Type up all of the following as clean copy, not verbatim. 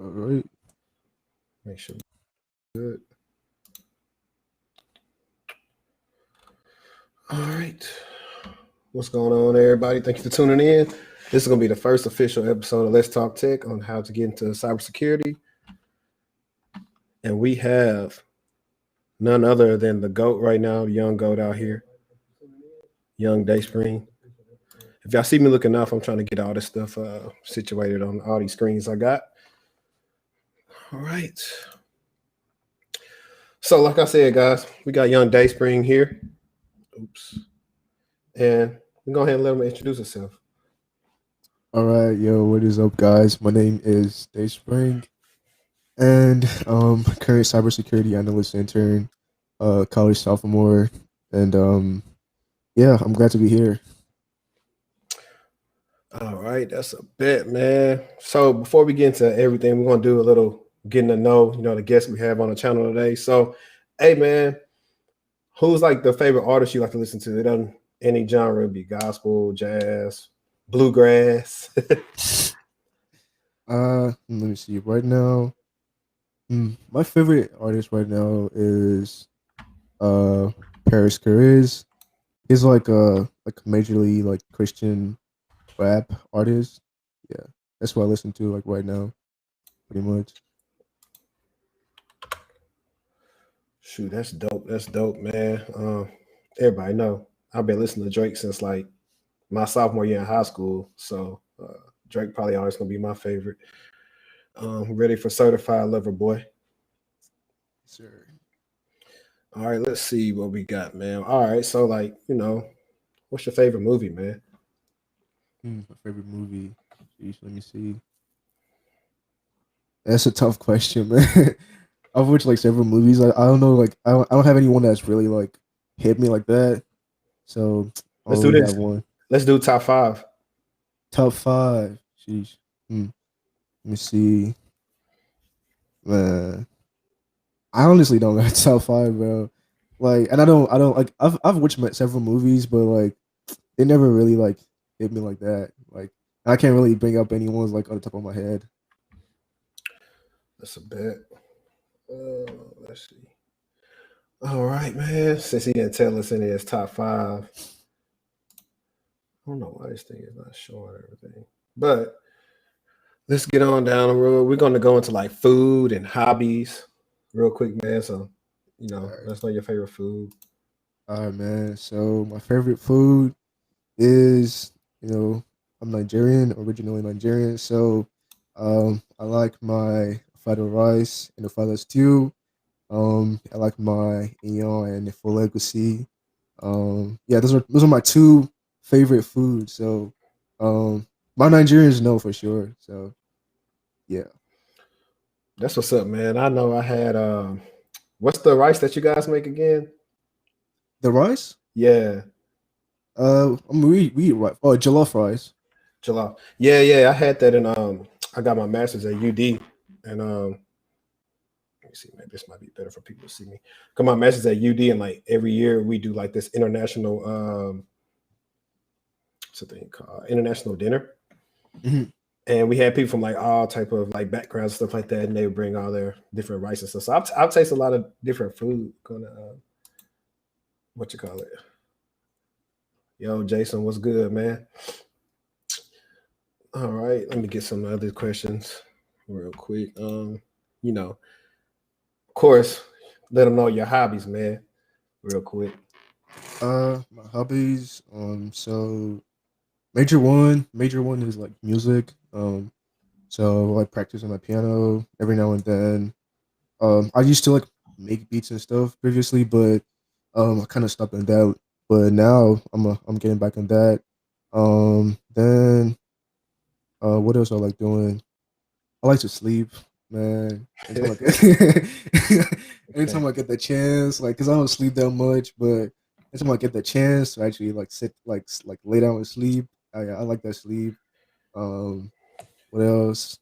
All right. Make sure we're good. All right. What's going on, everybody? Thank you for tuning in. This is going to be the first official episode of Let's Talk Tech on how to get into cybersecurity. And we have none other than the GOAT right now, young GOAT out here, young Dayspring. If y'all see me looking off, I'm trying to get all this stuff situated on all these screens I got. All right. So, like I said, guys, we got young Dayspring here. Oops. And we're going to go ahead and let him introduce himself. All right, yo, what is up, guys? My name is Dayspring, and current cybersecurity analyst intern, college sophomore, and yeah, I'm glad to be here. All right, that's a bet, man. So before we get into everything, we're gonna do a little getting to know, the guests we have on the channel today. So, hey, man, who's like the favorite artist you like to listen to? It doesn't any genre, be gospel, jazz, bluegrass. Let me see. Right now, my favorite artist right now is Paris Carriz. He's like a majorly like Christian rap artist. Yeah, that's what I listen to like right now, pretty much. Shoot, that's dope. That's dope, man. Everybody know I've been listening to Drake since like my sophomore year in high school. So Drake probably always gonna be my favorite. Ready for Certified Lover Boy. Sure. All right, let's see what we got, man. All right, so like, what's your favorite movie, man? My favorite movie. Jeez, let me see. That's a tough question, man. I've watched like several movies. I don't know, like I don't have anyone that's really like hit me like that. So I Let's don't do really have this. one. Let's do top five. Top five. Jeez. Let me see. Man, I honestly don't got top five, bro. Like, and I don't like. I've watched several movies, but like they never really like hit me like that. Like, I can't really bring up anyone's like on the top of my head. That's a bet. Let's see. All right, man. Since he didn't tell us any of his top five, I don't know why this thing is not showing everything. But let's get on down the road. We're going to go into like food and hobbies real quick, man. So, All right, let's know your favorite food. all right, man. So my favorite food is, I'm Nigerian, originally Nigerian. So I like my fried rice and the fried stew. I like my iyan and the full legacy. Yeah, those are my two favorite foods. So my Nigerians know for sure. So yeah. That's what's up, man. I know I had what's the rice that you guys make again? The rice? Yeah, We eat rice. Oh, jollof rice. July. Yeah. I had that in I got my master's at UD and let me see, maybe this might be better for people to see me. Come on, master's at UD, and like every year we do like this international what's the thing called international dinner. Mhm. And we had people from like all type of like backgrounds, stuff like that, and they would bring all their different rice and stuff. So I've tasted a lot of different food. Gonna what you call it? Yo, Jason, what's good, man? All right, let me get some other questions real quick. Of course, let them know your hobbies, man, real quick. My hobbies. So major one is like music. So I like practicing my piano every now and then. I used to like make beats and stuff previously, but I kind of stopped on that. But now I'm getting back on that. Then what else I like doing? I like to sleep, man. Okay, Anytime I get the chance, like, cause I don't sleep that much, but anytime I get the chance to actually like sit, like lay down and sleep, I like that sleep. Um, what else?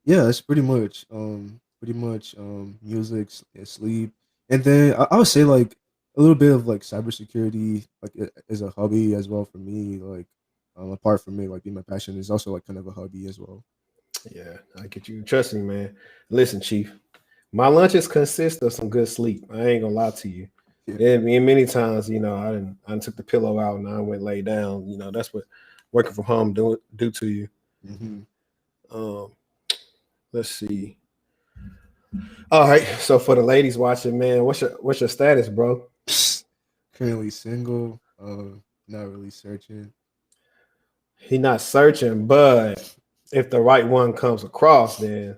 Yeah, it's pretty much music, sleep, and then I would say like a little bit of like cybersecurity like is a hobby as well for me. Like apart from me like being my passion is also like kind of a hobby as well. Yeah, I get you. Trust me, man. Listen, Chief. My lunches consist of some good sleep. I ain't gonna lie to you. Yeah. And many times, I took the pillow out and I went lay down. That's what working from home do to you. Hmm. Um, let's see. All right. So for the ladies watching, man, what's your status, bro? Currently single. Not really searching. He not searching, but if the right one comes across, then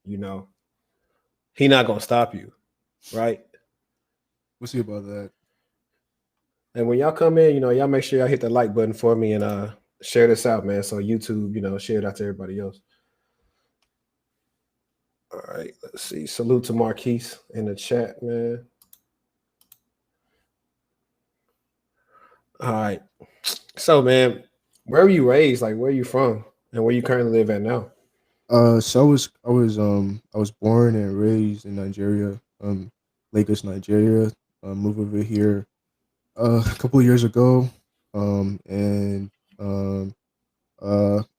you know he not gonna stop you, right? We'll see about that. And when y'all come in, y'all make sure y'all hit the like button for me and share this out, man. So YouTube, share it out to everybody else. All right, let's see. Salute to Marquise in the chat, man. All right. So, man, where were you raised? Like, where are you from, and where you currently live at now? So I was born and raised in Nigeria, Lagos, Nigeria. Moved over here a couple of years ago, and I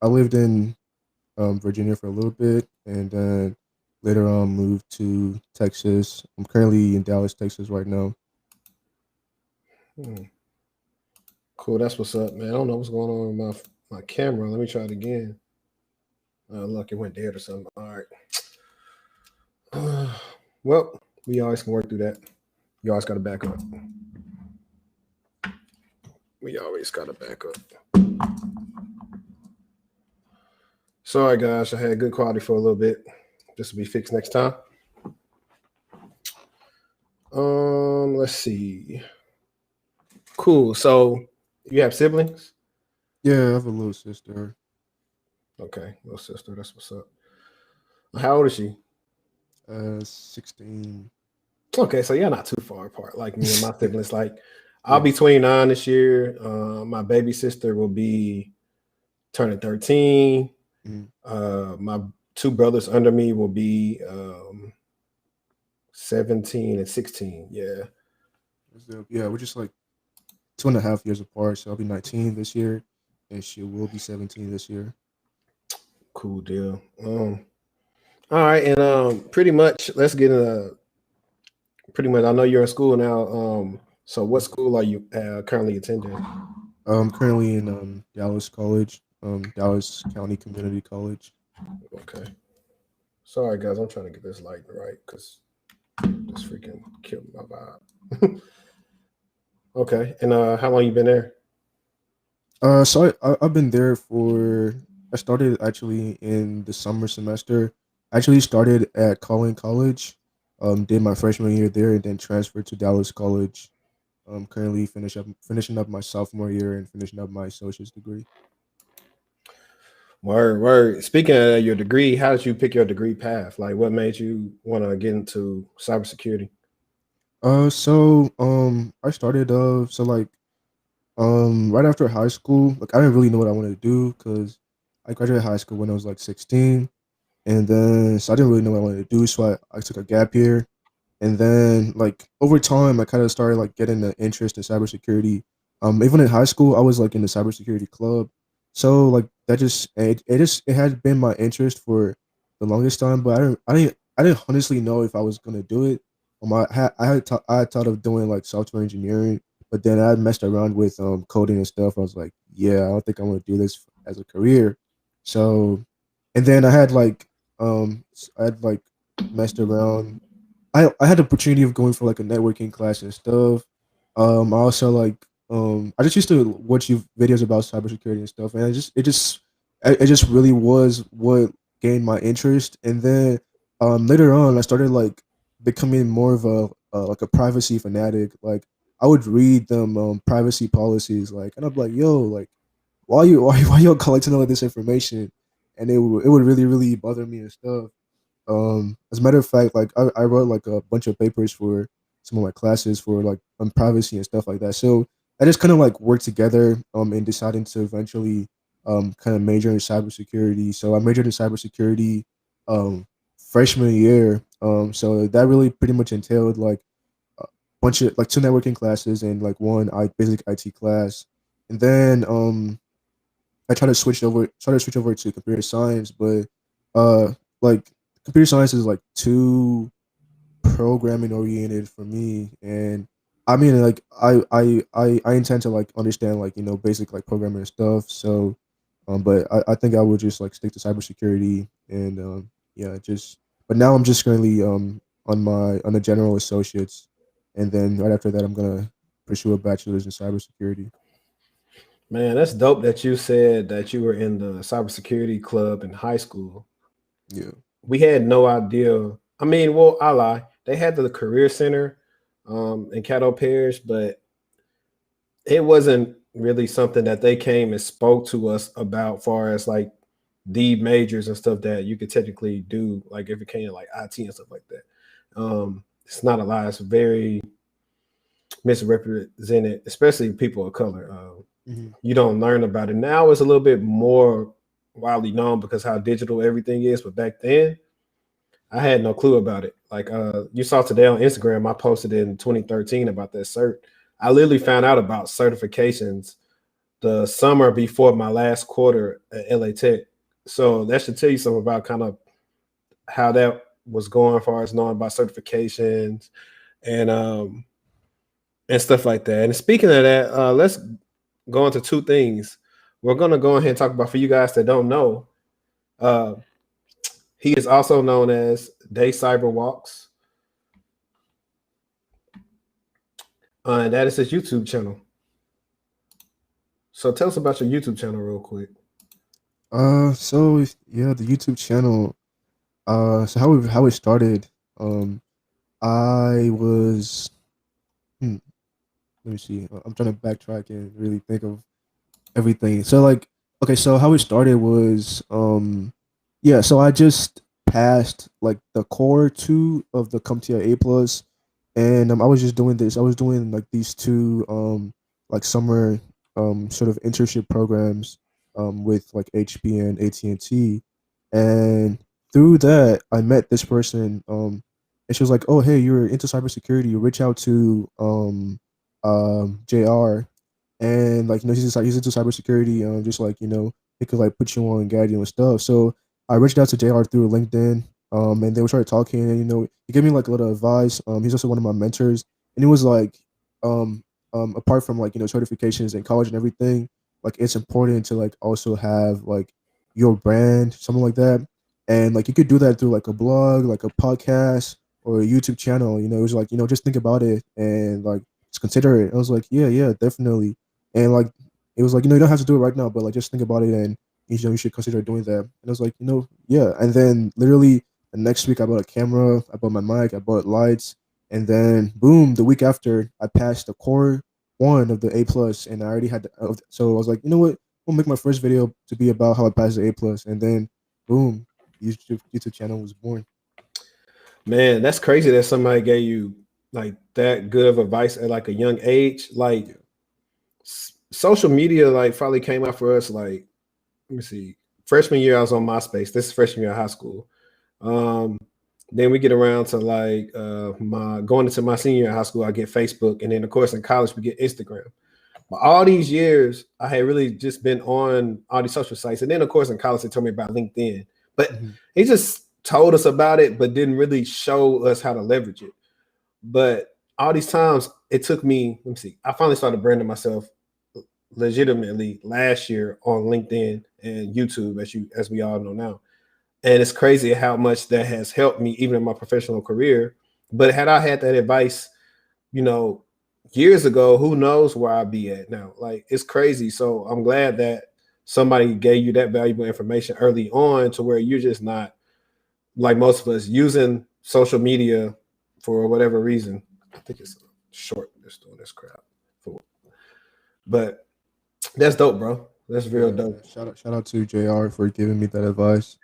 lived in Virginia for a little bit, and then later on moved to Texas. I'm currently in Dallas, Texas right now. Hmm. Cool. That's what's up, man. I don't know what's going on with my camera. Let me try it again. Look, it went dead or something. All right. Well, we always can work through that. You always got to back up. We always got to back up. Sorry, guys. I had good quality for a little bit. This will be fixed next time. Let's see. Cool. So you have siblings? Yeah, I have a little sister. Okay, little sister. That's what's up. How old is she? 16. Okay, so you're not too far apart. Like me and my Yeah, siblings. Like I'll yeah. be 29 this year. My baby sister will be turning 13. Mhm. My two brothers under me will be 17 and 16. Yeah. Yeah, we're just like 2.5 years apart. So I'll be 19 this year, and she will be 17 this year. Cool deal. All right, and pretty much let's get into pretty much. I know you're in school now. So what school are you currently attending? I'm currently in Dallas College, Dallas County Community College. Okay. Sorry guys, I'm trying to get this light right because this freaking killed my vibe. Okay, and how long you been there? I've been there for. I started actually in the summer semester. I actually started at Collin College, did my freshman year there, and then transferred to Dallas College. Currently finishing up my sophomore year and finishing up my associate's degree. Word, word. Speaking of your degree, how did you pick your degree path? Like, what made you want to get into cybersecurity? I started right after high school. Like I didn't really know what I wanted to do because I graduated high school when I was like 16, and then so I didn't really know what I wanted to do. So I took a gap year. And then like over time, I kind of started like getting the interest in cybersecurity. Even in high school, I was like in the cybersecurity club. So like that it had been my interest for the longest time, but I didn't honestly know if I was gonna do it. I had thought of doing like software engineering, but then I had messed around with coding and stuff. I was like, yeah, I don't think I want to do this as a career. So, and then I had like messed around. I had the opportunity of going for like a networking class and stuff. I also I just used to watch videos about cybersecurity and stuff, and it just really was what gained my interest. And then later on, I started like becoming more of a privacy fanatic. Like I would read them privacy policies, like, and I'm like, yo, like why you collecting all of this information? And it would really bother me and stuff. As a matter of fact, like I wrote like a bunch of papers for some of my classes for like on privacy and stuff like that. So I just kind of like worked together in deciding to eventually kind of major in cybersecurity. So I majored in cybersecurity um freshman year. So that really pretty much entailed like a bunch of like two networking classes and like one basic IT class. And then I try to switch over to computer science, but uh like computer science is like too programming oriented for me. And I mean, like I intend to like understand like basic like programming and stuff. So but I think I would just like stick to cybersecurity. And yeah, just but now I'm just currently on the general associates, and then right after that I'm gonna pursue a bachelor's in cybersecurity. Man, that's dope that you said that you were in the cybersecurity club in high school. Yeah. We had no idea. I mean, well, I lie. They had the career center in Caddo Parish, but it wasn't really something that they came and spoke to us about far as like the majors and stuff that you could technically do, like if it came to like IT and stuff like that. It's not a lie. It's very misrepresented, especially people of color. Hmm. You don't learn about it now. It's a little bit more widely known because how digital everything is. But back then, I had no clue about it. Like you saw today on Instagram, I posted in 2013 about that cert. I literally found out about certifications the summer before my last quarter at LA Tech. So that should tell you something about kind of how that was going as far as knowing about certifications and um and stuff like that. And speaking of that, let's go into two things. We're gonna go ahead and talk about for you guys that don't know. Uh, he is also known as Day Cyber Walks, and that is his YouTube channel. So tell us about your YouTube channel real quick. Yeah, the YouTube channel. So how it started. Um, I was. Hmm, let me see. I'm trying to backtrack and really think of everything. So like, okay, so how it started was, yeah. So I just passed like the core two of the CompTIA A plus, and I was just doing this. I was doing like these two like summer sort of internship programs with like HP and AT&T. And through that I met this person, and she was like, "Oh, hey, you're into cybersecurity. You reach out to JR, and like he's into cybersecurity. Just like he could like put you on, guide you and stuff." So I reached out to JR through LinkedIn, and they started talking, and he gave me like a little advice. He's also one of my mentors, and it was like, um, apart from like certifications in college and everything, like it's important to like also have like your brand, something like that, and like you could do that through like a blog, like a podcast, or a YouTube channel. It was like just think about it and like just consider it. I was like, yeah, yeah, definitely. And like it was like you don't have to do it right now, but like just think about it, and you should consider doing that. And I was like, yeah. And then literally the next week, I bought a camera, I bought my mic, I bought lights, and then boom, the week after, I passed the core one of the A plus, and I already had. So I was like, you know what? I'll make my first video to be about how I passed the A plus, and then boom, YouTube channel was born. Man, that's crazy that somebody gave you like that good of advice at like a young age. Like Yeah. social media, like finally came out for us. Like, let me see, freshman year I was on MySpace. This is freshman year of high school. Um, then we get around to like my going into my senior year of high school, I get Facebook, and then of course in college we get Instagram. But all these years, I had really just been on all these social sites, and then of course in college they told me about LinkedIn. But Mhm. he just told us about it, but didn't really show us how to leverage it. But all these times it took me, let me see, I finally started branding myself legitimately last year on LinkedIn and YouTube, as we all know now. And it's crazy how much that has helped me even in my professional career. But had I had that advice, you know, years ago, who knows where I'd be at now? Like it's crazy. So I'm glad that somebody gave you that valuable information early on to where you're just not like most of us using social media for whatever reason. I think it's short just doing this crap. But that's dope, bro. That's real Yeah, yeah. dope. Shout out to JR for giving me that advice.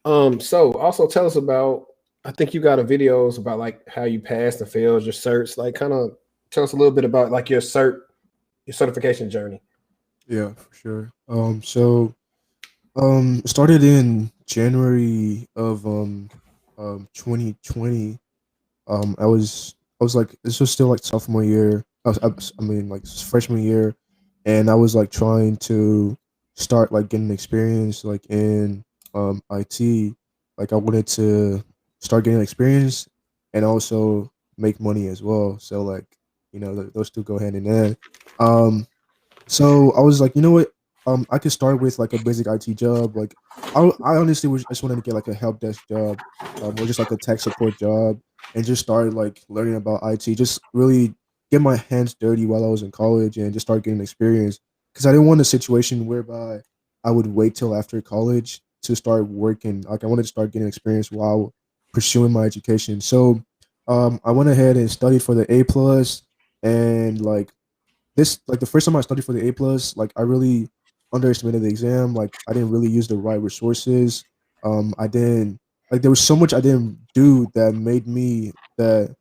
So also tell us about, I think you got a videos about like how you passed and failed your certs. Like kind of tell us a little bit about like your certification journey. Yeah, for sure. Started in January of 2020. I was like, this was still like sophomore year. I mean like freshman year. and I was like trying to start like getting experience like in IT. Like I wanted to start getting experience and also make money as well. So like those two go hand in hand. Um, so I was like, you know what? I could start with like a basic IT job. Like, I honestly was just wanted to get like a help desk job, or just like a tech support job, and just start like learning about IT. Just really get my hands dirty while I was in college, and just start getting experience. Because I didn't want a situation whereby I would wait till after college to start working. Like, I wanted to start getting experience while pursuing my education. So, I went ahead and studied for the A plus, and like the first time I studied for the A plus, like I really underestimated the exam. Like I didn't really use the right resources. I didn't like there was so much I didn't do that made me that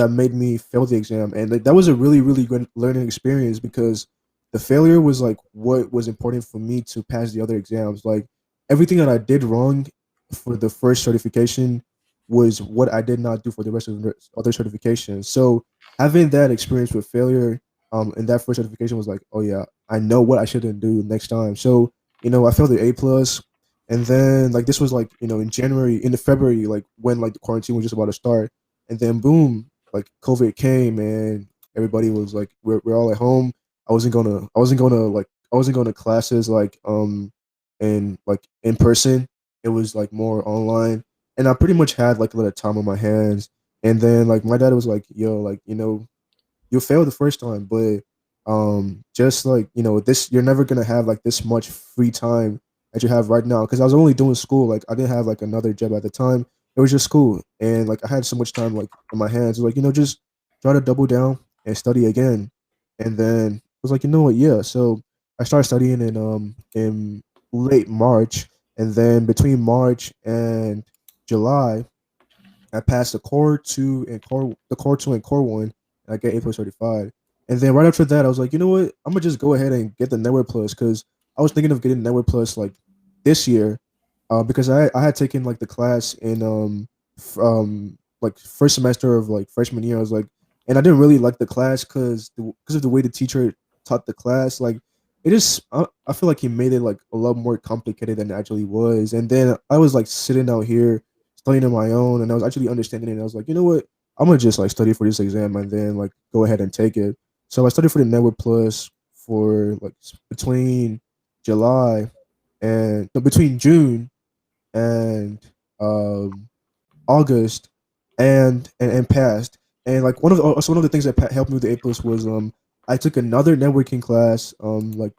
made me fail the exam, and like, that was a really good learning experience because the failure was like what was important for me to pass the other exams. Like everything that I did wrong for the first certification was what I did not do for the rest of the other certifications. So having that experience with failure and that first certification was like, oh yeah, I know what I shouldn't do next time. So I failed the A plus, and then like this was like in January, in the February, like when like the quarantine was just about to start, and then boom, like COVID came and everybody was like, we're all at home. I wasn't going to classes like and like in person. It was like more online, and I pretty much had like a little time on my hands. And then like my dad was like, yo, like you failed the first time, but just like this, you're never gonna have like this much free time that you have right now. Because I was only doing school, like I didn't have like another job at the time. It was just school, and like I had so much time like in my hands. Like just try to double down and study again. And then I was like, you know what, yeah. So I started studying in late March, and then between March and July I passed the core two and core one, and I get A plus certified. And then right after that, I was like, you know what? I'm gonna just go ahead and get the Network Plus because I was thinking of getting Network Plus like this year, because I had taken like the class in like first semester of like freshman year. I was like, and I didn't really like the class because of the way the teacher taught the class. Like it just I feel like he made it like a lot more complicated than it actually was. And then I was like sitting out here studying on my own, and I was actually understanding it. And I was like, you know what? I'm gonna just like study for this exam and then like go ahead and take it. So I studied for the Network Plus for like between July and no, between June and um August and passed. And like one of the things that helped me with the A plus was I took another networking class like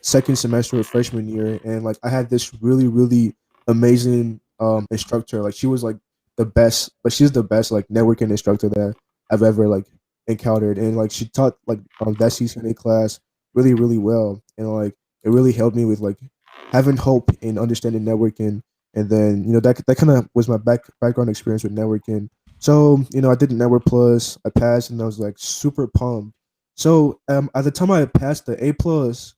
second semester of freshman year, and like I had this really amazing instructor. Like she was like the best, like she's the best like networking instructor that I've ever like encountered, and like she taught like that CCNA class really well, and like it really helped me with like having hope in understanding networking. And then that kind of was my background experience with networking. So I did Network Plus, I passed, and I was like super pumped. So at the time I passed the A plus,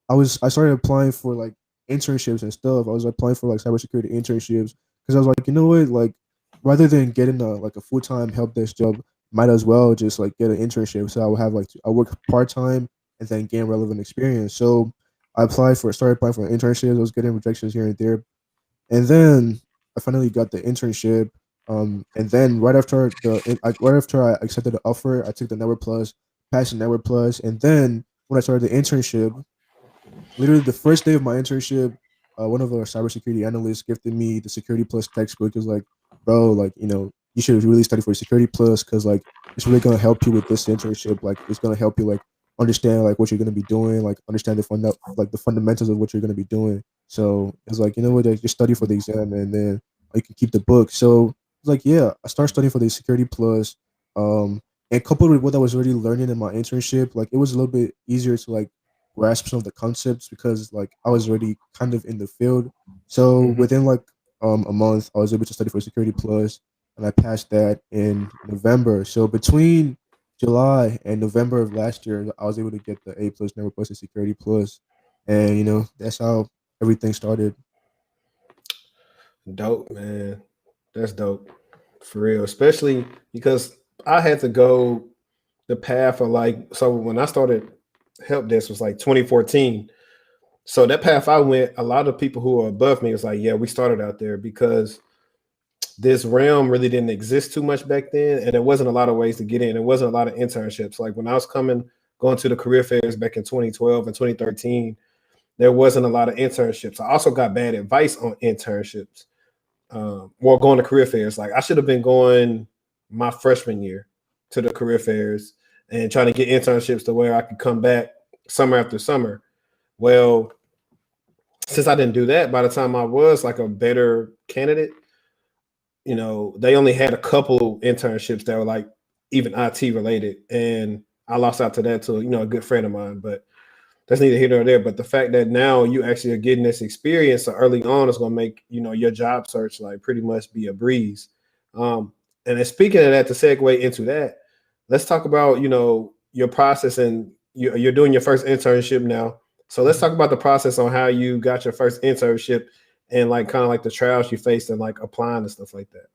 I started applying for like internships and stuff. I was applying for like cybersecurity internships because I was like, you know what, like rather than getting a full time help desk job, might as well just like get an internship. So I would have like I work part time and then gain relevant experience. So started applying for internships. I was getting rejections here and there, and then I finally got the internship. And then right after I accepted the offer, I took the Network Plus, passed the Network Plus, and then when I started the internship, literally the first day of my internship, one of our cybersecurity analysts gifted me the Security Plus textbook. It was like, bro, like you should really study for Security Plus because like it's really gonna help you with this internship. Like it's gonna help you like understand like what you're gonna be doing, like understand the fundamentals of what you're gonna be doing. So it's like like, just study for the exam and then you can keep the book. So it's like yeah, I started studying for the Security Plus, and coupled with what I was already learning in my internship, like it was a little bit easier to like grasp some of the concepts because like I was already kind of in the field. So Hmm. within like a month, I was able to study for Security Plus, and I passed that in November. So between July and November of last year, I was able to get the A plus, Never Plus, and Security Plus, and that's how everything started. Dope, man. That's dope for real, especially because I had to go the path of like so when I started. help desk was like 2014. So that path I went, a lot of people who are above me was like, yeah, we started out there because this realm really didn't exist too much back then, and there wasn't a lot of ways to get in. There wasn't a lot of internships. Like when I was going to the career fairs back in 2012 and 2013, there wasn't a lot of internships. I also got bad advice on internships. Well, going to career fairs. Like I should have been going my freshman year to the career fairs and trying to get internships to where I could come back summer after summer. Well, since I didn't do that, by the time I was like a better candidate, they only had a couple internships that were like even IT related, and I lost out to that to a good friend of mine. But that's neither here nor there. But the fact that now you actually are getting this experience so early on is going to make your job search like pretty much be a breeze. And then speaking of that, to segue into that, let's talk about your process, and you're doing your first internship now. So let's talk about the process on how you got your first internship and like kind of like the trials you faced and like applying and stuff like that.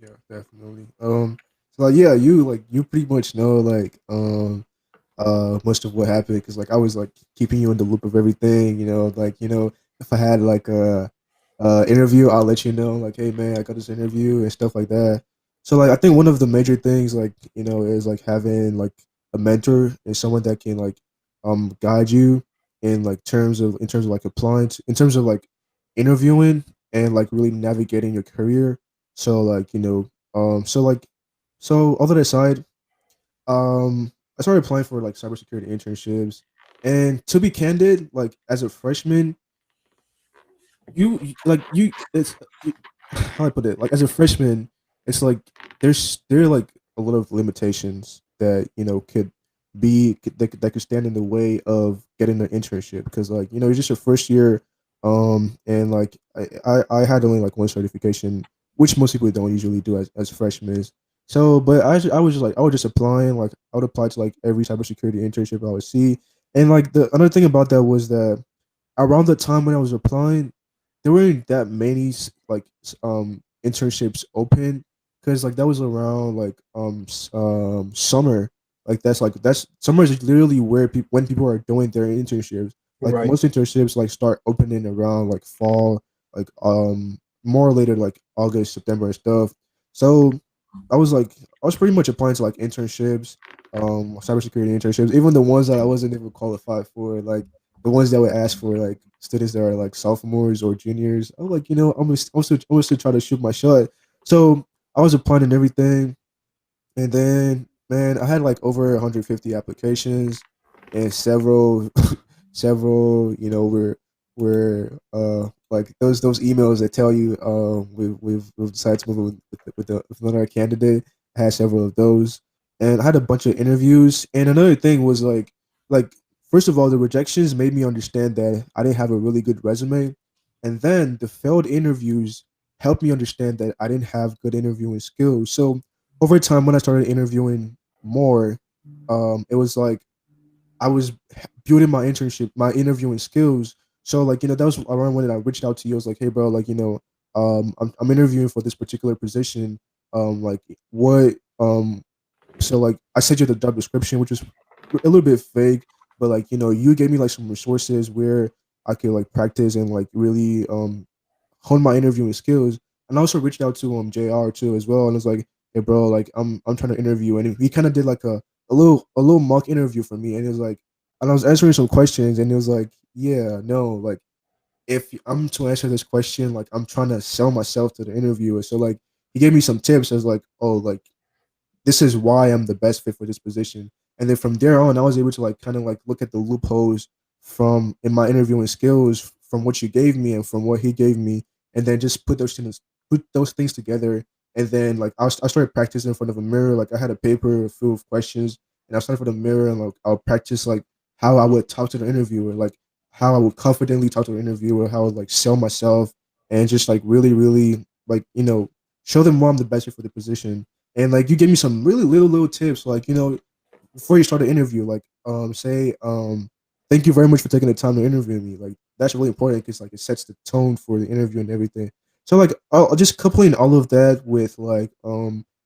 Yeah, definitely. So like, yeah, you pretty much know most of what happened because like I was like keeping you in the loop of everything. If I had like a interview, I'll let you know. Like, hey man, I got this interview and stuff like that. So like I think one of the major things like is like having like a mentor and someone that can like guide you in terms of like applying in terms of like interviewing and like really navigating your career. So like so like so all that aside, I started applying for like cybersecurity internships, and to be candid, like as a freshman, you it's you, how I put it, like as a freshman, it's like there are like a lot of limitations that that could stand in the way of getting an internship because like it's just your first year, and like I had only like one certification, which most people don't usually do as freshmen. So, but I was just like I was just applying, like I would apply to like every cybersecurity internship I would see, and like the another thing about that was that around the time when I was applying, there weren't that many internships open because like that was around like summer. Like that's summer is literally where people when people are doing their internships. Like Right. most internships like start opening around like fall, like more later like August, September and stuff. So I was pretty much applying to like internships, cybersecurity internships, even the ones that I wasn't even qualified for, like the ones that would ask for like students that are like sophomores or juniors. I'm like, I'm still try to shoot my shot. So I was applying and everything, and then man, I had like over 150 applications, and several, several, were like those emails that tell you we've decided to move with another candidate. I had several of those, and I had a bunch of interviews. And another thing was like first of all, the rejections made me understand that I didn't have a really good resume, and then the failed interviews helped me understand that I didn't have good interviewing skills. So over time, when I started interviewing more, it was like I was building my interviewing skills. So like that was around when I reached out to you. I was like, hey bro, like I'm interviewing for this particular position. Like what so like I sent you the job description, which was a little bit vague, but like you gave me like some resources where I could like practice and like really hone my interviewing skills. And I also reached out to JR too as well, and was like, hey bro, like I'm trying to interview, and he kind of did like a little mock interview for me, and it was like, and I was answering some questions, and it was like, yeah, no, like if I'm to answer this question, like I'm trying to sell myself to the interviewer. So like he gave me some tips as like, oh, like this is why I'm the best fit for this position. And then from there on, I was able to like kind of like look at the loopholes from in my interviewing skills from what you gave me and from what he gave me, and then just put those things together. And then like I started practicing in front of a mirror. Like I had a paper full of questions, and I started in front of the mirror and like I'll practice like how I would talk to the interviewer, like how I would confidently talk to the interviewer, how I would like sell myself, and just like really, really like show them why I'm the best fit for the position. And like you gave me some really little tips, like before you start the interview, like say thank you very much for taking the time to interview me. Like that's really important because like it sets the tone for the interview and everything. So like I'll just coupling all of that with like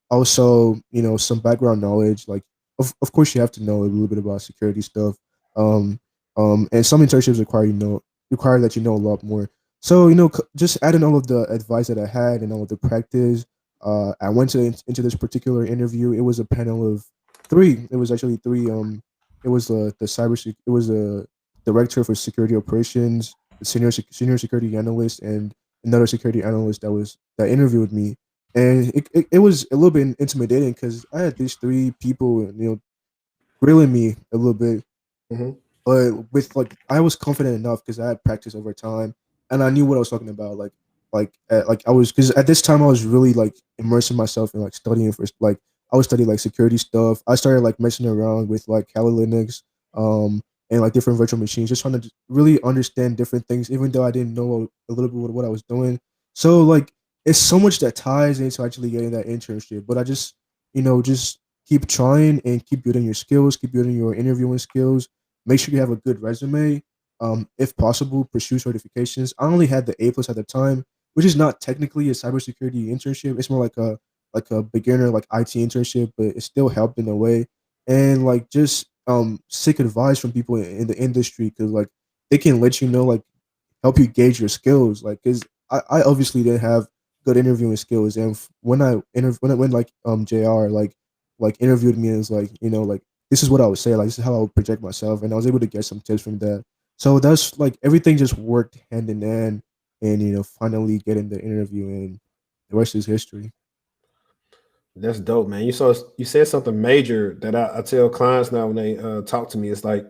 also some background knowledge. Like of course you have to know a little bit about security stuff. Um, and some internships require that you know a lot more. So just adding all of the advice that I had and all of the practice, I went into this particular interview. It was a panel of three. It was actually three. It was it was a director for security operations, the senior security analyst, and another security analyst that interviewed me. And it was a little bit intimidating because I had these three people, grilling me a little bit, Hmm. but with like I was confident enough because I had practice over time and I knew what I was talking about. Like I was, because at this time I was really like immersing myself in like studying for like I was studying like security stuff. I started like messing around with like Kali Linux, and like different virtual machines, just trying to really understand different things, even though I didn't know a little bit what I was doing. So like it's so much that ties into actually getting that internship. But I just just keep trying and keep building your skills, keep building your interviewing skills. Make sure you have a good resume. If possible, pursue certifications. I only had the A+ at the time, which is not technically a cybersecurity internship. It's more like a beginner like IT internship, but it still helped in a way. And like just seek advice from people in the industry, because like they can let you know, like help you gauge your skills. Like, because I obviously didn't have good interviewing skills, and when like Jr. like interviewed me, and was like, like this is what I would say, like this is how I would project myself, and I was able to get some tips from that. So that's like everything just worked hand in hand, and finally getting the interview, and the rest is history. That's dope, man. You said something major that I tell clients now when they talk to me. It's like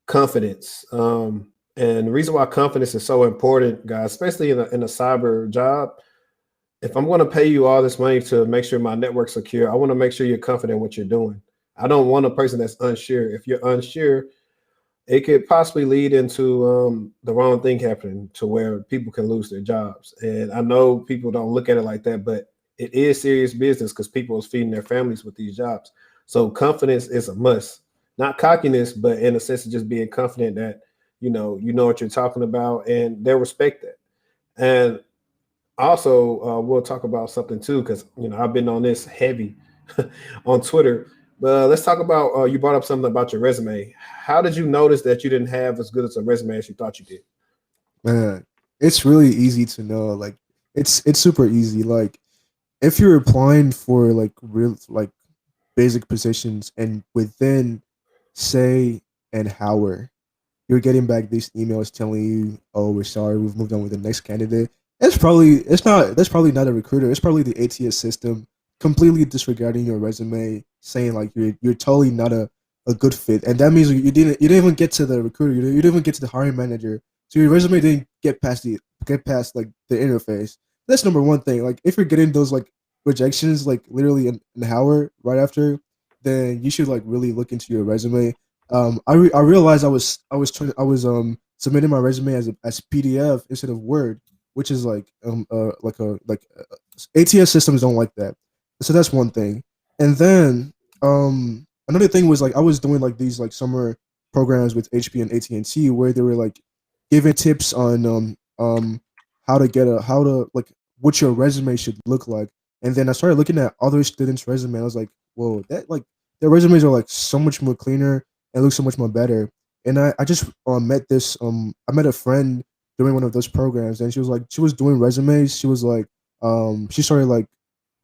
confidence. And the reason why confidence is so important, guys, especially in a cyber job, if I'm going to pay you all this money to make sure my network's secure, I want to make sure you're confident in what you're doing. I don't want a person that's unsure. If you're unsure, it could possibly lead into the wrong thing happening to where people can lose their jobs. And I know people don't look at it like that, but it is serious business because people is feeding their families with these jobs. So confidence is a must, not cockiness, but in a sense of just being confident that you know what you're talking about, and they'll respect that. And also, we'll talk about something too, because I've been on this heavy on Twitter. But let's talk about you brought up something about your resume. How did you notice that you didn't have as good as a resume as you thought you did? Man, it's really easy to know. Like it's super easy. Like if you're applying for like real like basic positions, and within say an hour you're getting back these emails telling you, "Oh, we're sorry, we've moved on with the next candidate." It's not that's probably not a recruiter. It's probably the ATS system completely disregarding your resume, saying like you're totally not a good fit, and that means you didn't even get to the recruiter. You didn't even get to the hiring manager. So your resume didn't get past like the interface. That's number one thing. Like if you're getting those like rejections like literally an hour right after, then you should like really look into your resume. I realized I was submitting my resume as PDF instead of Word, which is ATS systems don't like that. So that's one thing. And then another thing was like I was doing like these like summer programs with HP and AT&T, where they were like giving tips on how to like what your resume should look like. And then I started looking at other students' resume. I was like, whoa, that like their resumes are like so much more cleaner and look so much more better. And I just I met a friend during one of those programs, and she was doing resumes. She was like she started like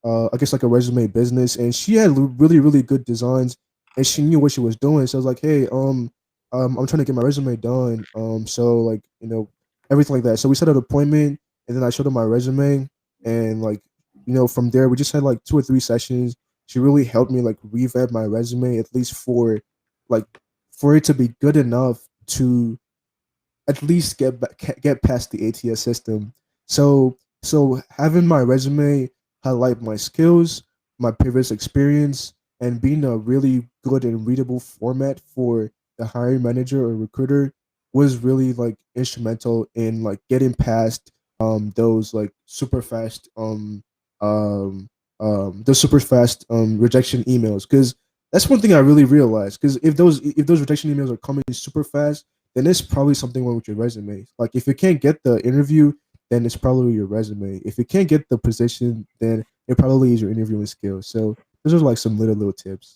I guess like a resume business, and she had really good designs, and she knew what she was doing. So I was like, hey, I'm trying to get my resume done. So like everything like that. So we set an appointment, and then I showed her my resume, and like from there we just had like 2 or 3 sessions. She really helped me like revamp my resume, at least like for it to be good enough to at least get past the ATS system. So having my resume highlight my skills, my previous experience, and being a really good and readable format for the hiring manager or recruiter was really like instrumental in like getting past those like super fast those super fast rejection emails, because that's one thing I really realized, because if those rejection emails are coming super fast, then it's probably something wrong with your resume. Like if you can't get the interview, then it's probably your resume. If you can't get the position, then it probably is your interviewing skills. So those are like some little tips.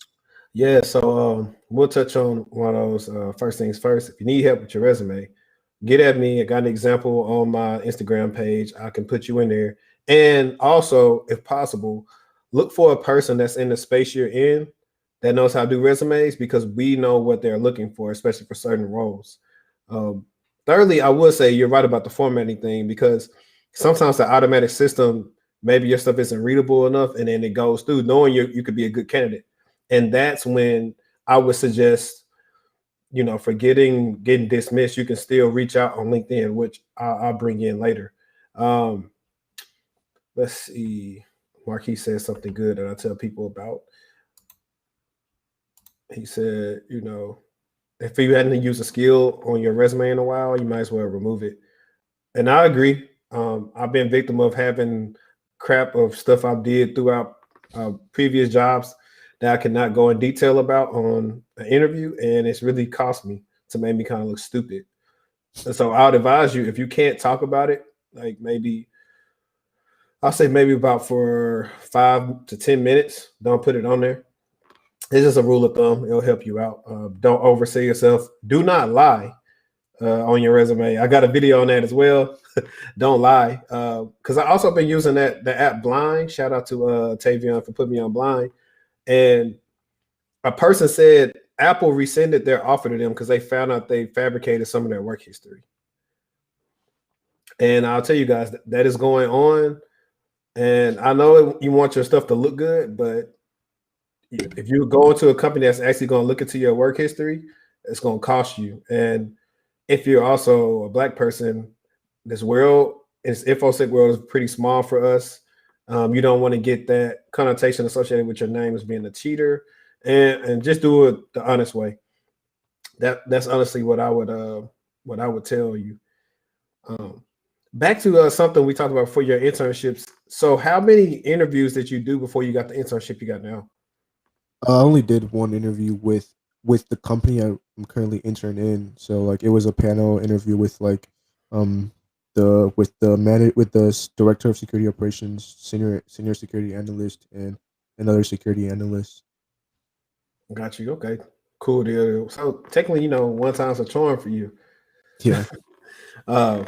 Yeah, so we'll touch on one of those first things first. If you need help with your resume, get at me. I got an example on my Instagram page. I can put you in there. And also, if possible, look for a person that's in the space you're in that knows how to do resumes because we know what they're looking for, especially for certain roles. Um, Thirdly, I would say you're right about the formatting thing because sometimes the automatic system, maybe your stuff isn't readable enough, and then it goes through knowing you could be a good candidate. And that's when I would suggest, for getting dismissed, you can still reach out on LinkedIn, which I'll bring in later. Um, let's see. Marquis said something good that I tell people about. He said, if you hadn't used a skill on your resume in a while, you might as well remove it. And I agree. I've been victim of having crap of stuff I did throughout previous jobs that I cannot go in detail about on an interview, and it's really cost me to make me kind of look stupid. And so I'd advise you if you can't talk about it, like maybe I'll say maybe about for 5 to 10 minutes, don't put it on there. It's just a rule of thumb. It'll help you out. Don't oversell yourself. Do not lie on your resume. I got a video on that as well. Don't lie. Because I also been using the app Blind. Shout out to Tavion for putting me on Blind. And a person said Apple rescinded their offer to them because they found out they fabricated some of their work history. And I'll tell you guys that is going on. And I know you want your stuff to look good, but if you go into a company that's actually going to look into your work history, it's going to cost you. And if you're also a Black person, this world, this InfoSec world is pretty small for us. You don't want to get that connotation associated with your name as being a cheater, and just do it the honest way. That's honestly what I would tell you. Back to something we talked about for your internships. So, how many interviews did you do before you got the internship you got now? I only did one interview with the company I'm currently interning in. So like it was a panel interview with like with the director of security operations, senior security analyst, and another security analyst. Got you. Okay, cool deal. So technically, one time's a charm for you. Yeah. Uh,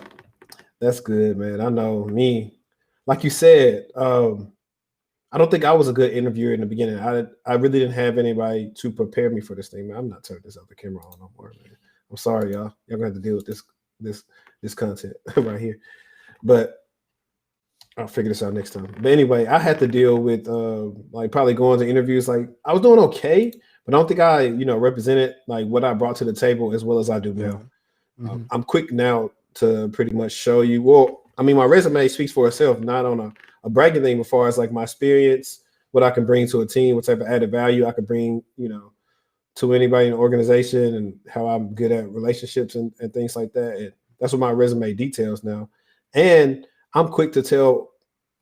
that's good, man. I know me, like you said. I don't think I was a good interviewer in the beginning. I really didn't have anybody to prepare me for this thing, man. I'm not turning this other camera on no more, man. I'm sorry, y'all. Y'all gonna have to deal with this content right here. But I'll figure this out next time. But anyway, I had to deal with like probably going to interviews. Like I was doing okay, but I don't think I represented like what I brought to the table as well as I do Yeah. now. Mm-hmm. I'm quick now to pretty much show you. Well, I mean, my resume speaks for itself, not on a bragging thing, as far as like my experience, what I can bring to a team, what type of added value I can bring, to anybody in the organization, and how I'm good at relationships and things like that. And that's what my resume details now. And I'm quick to tell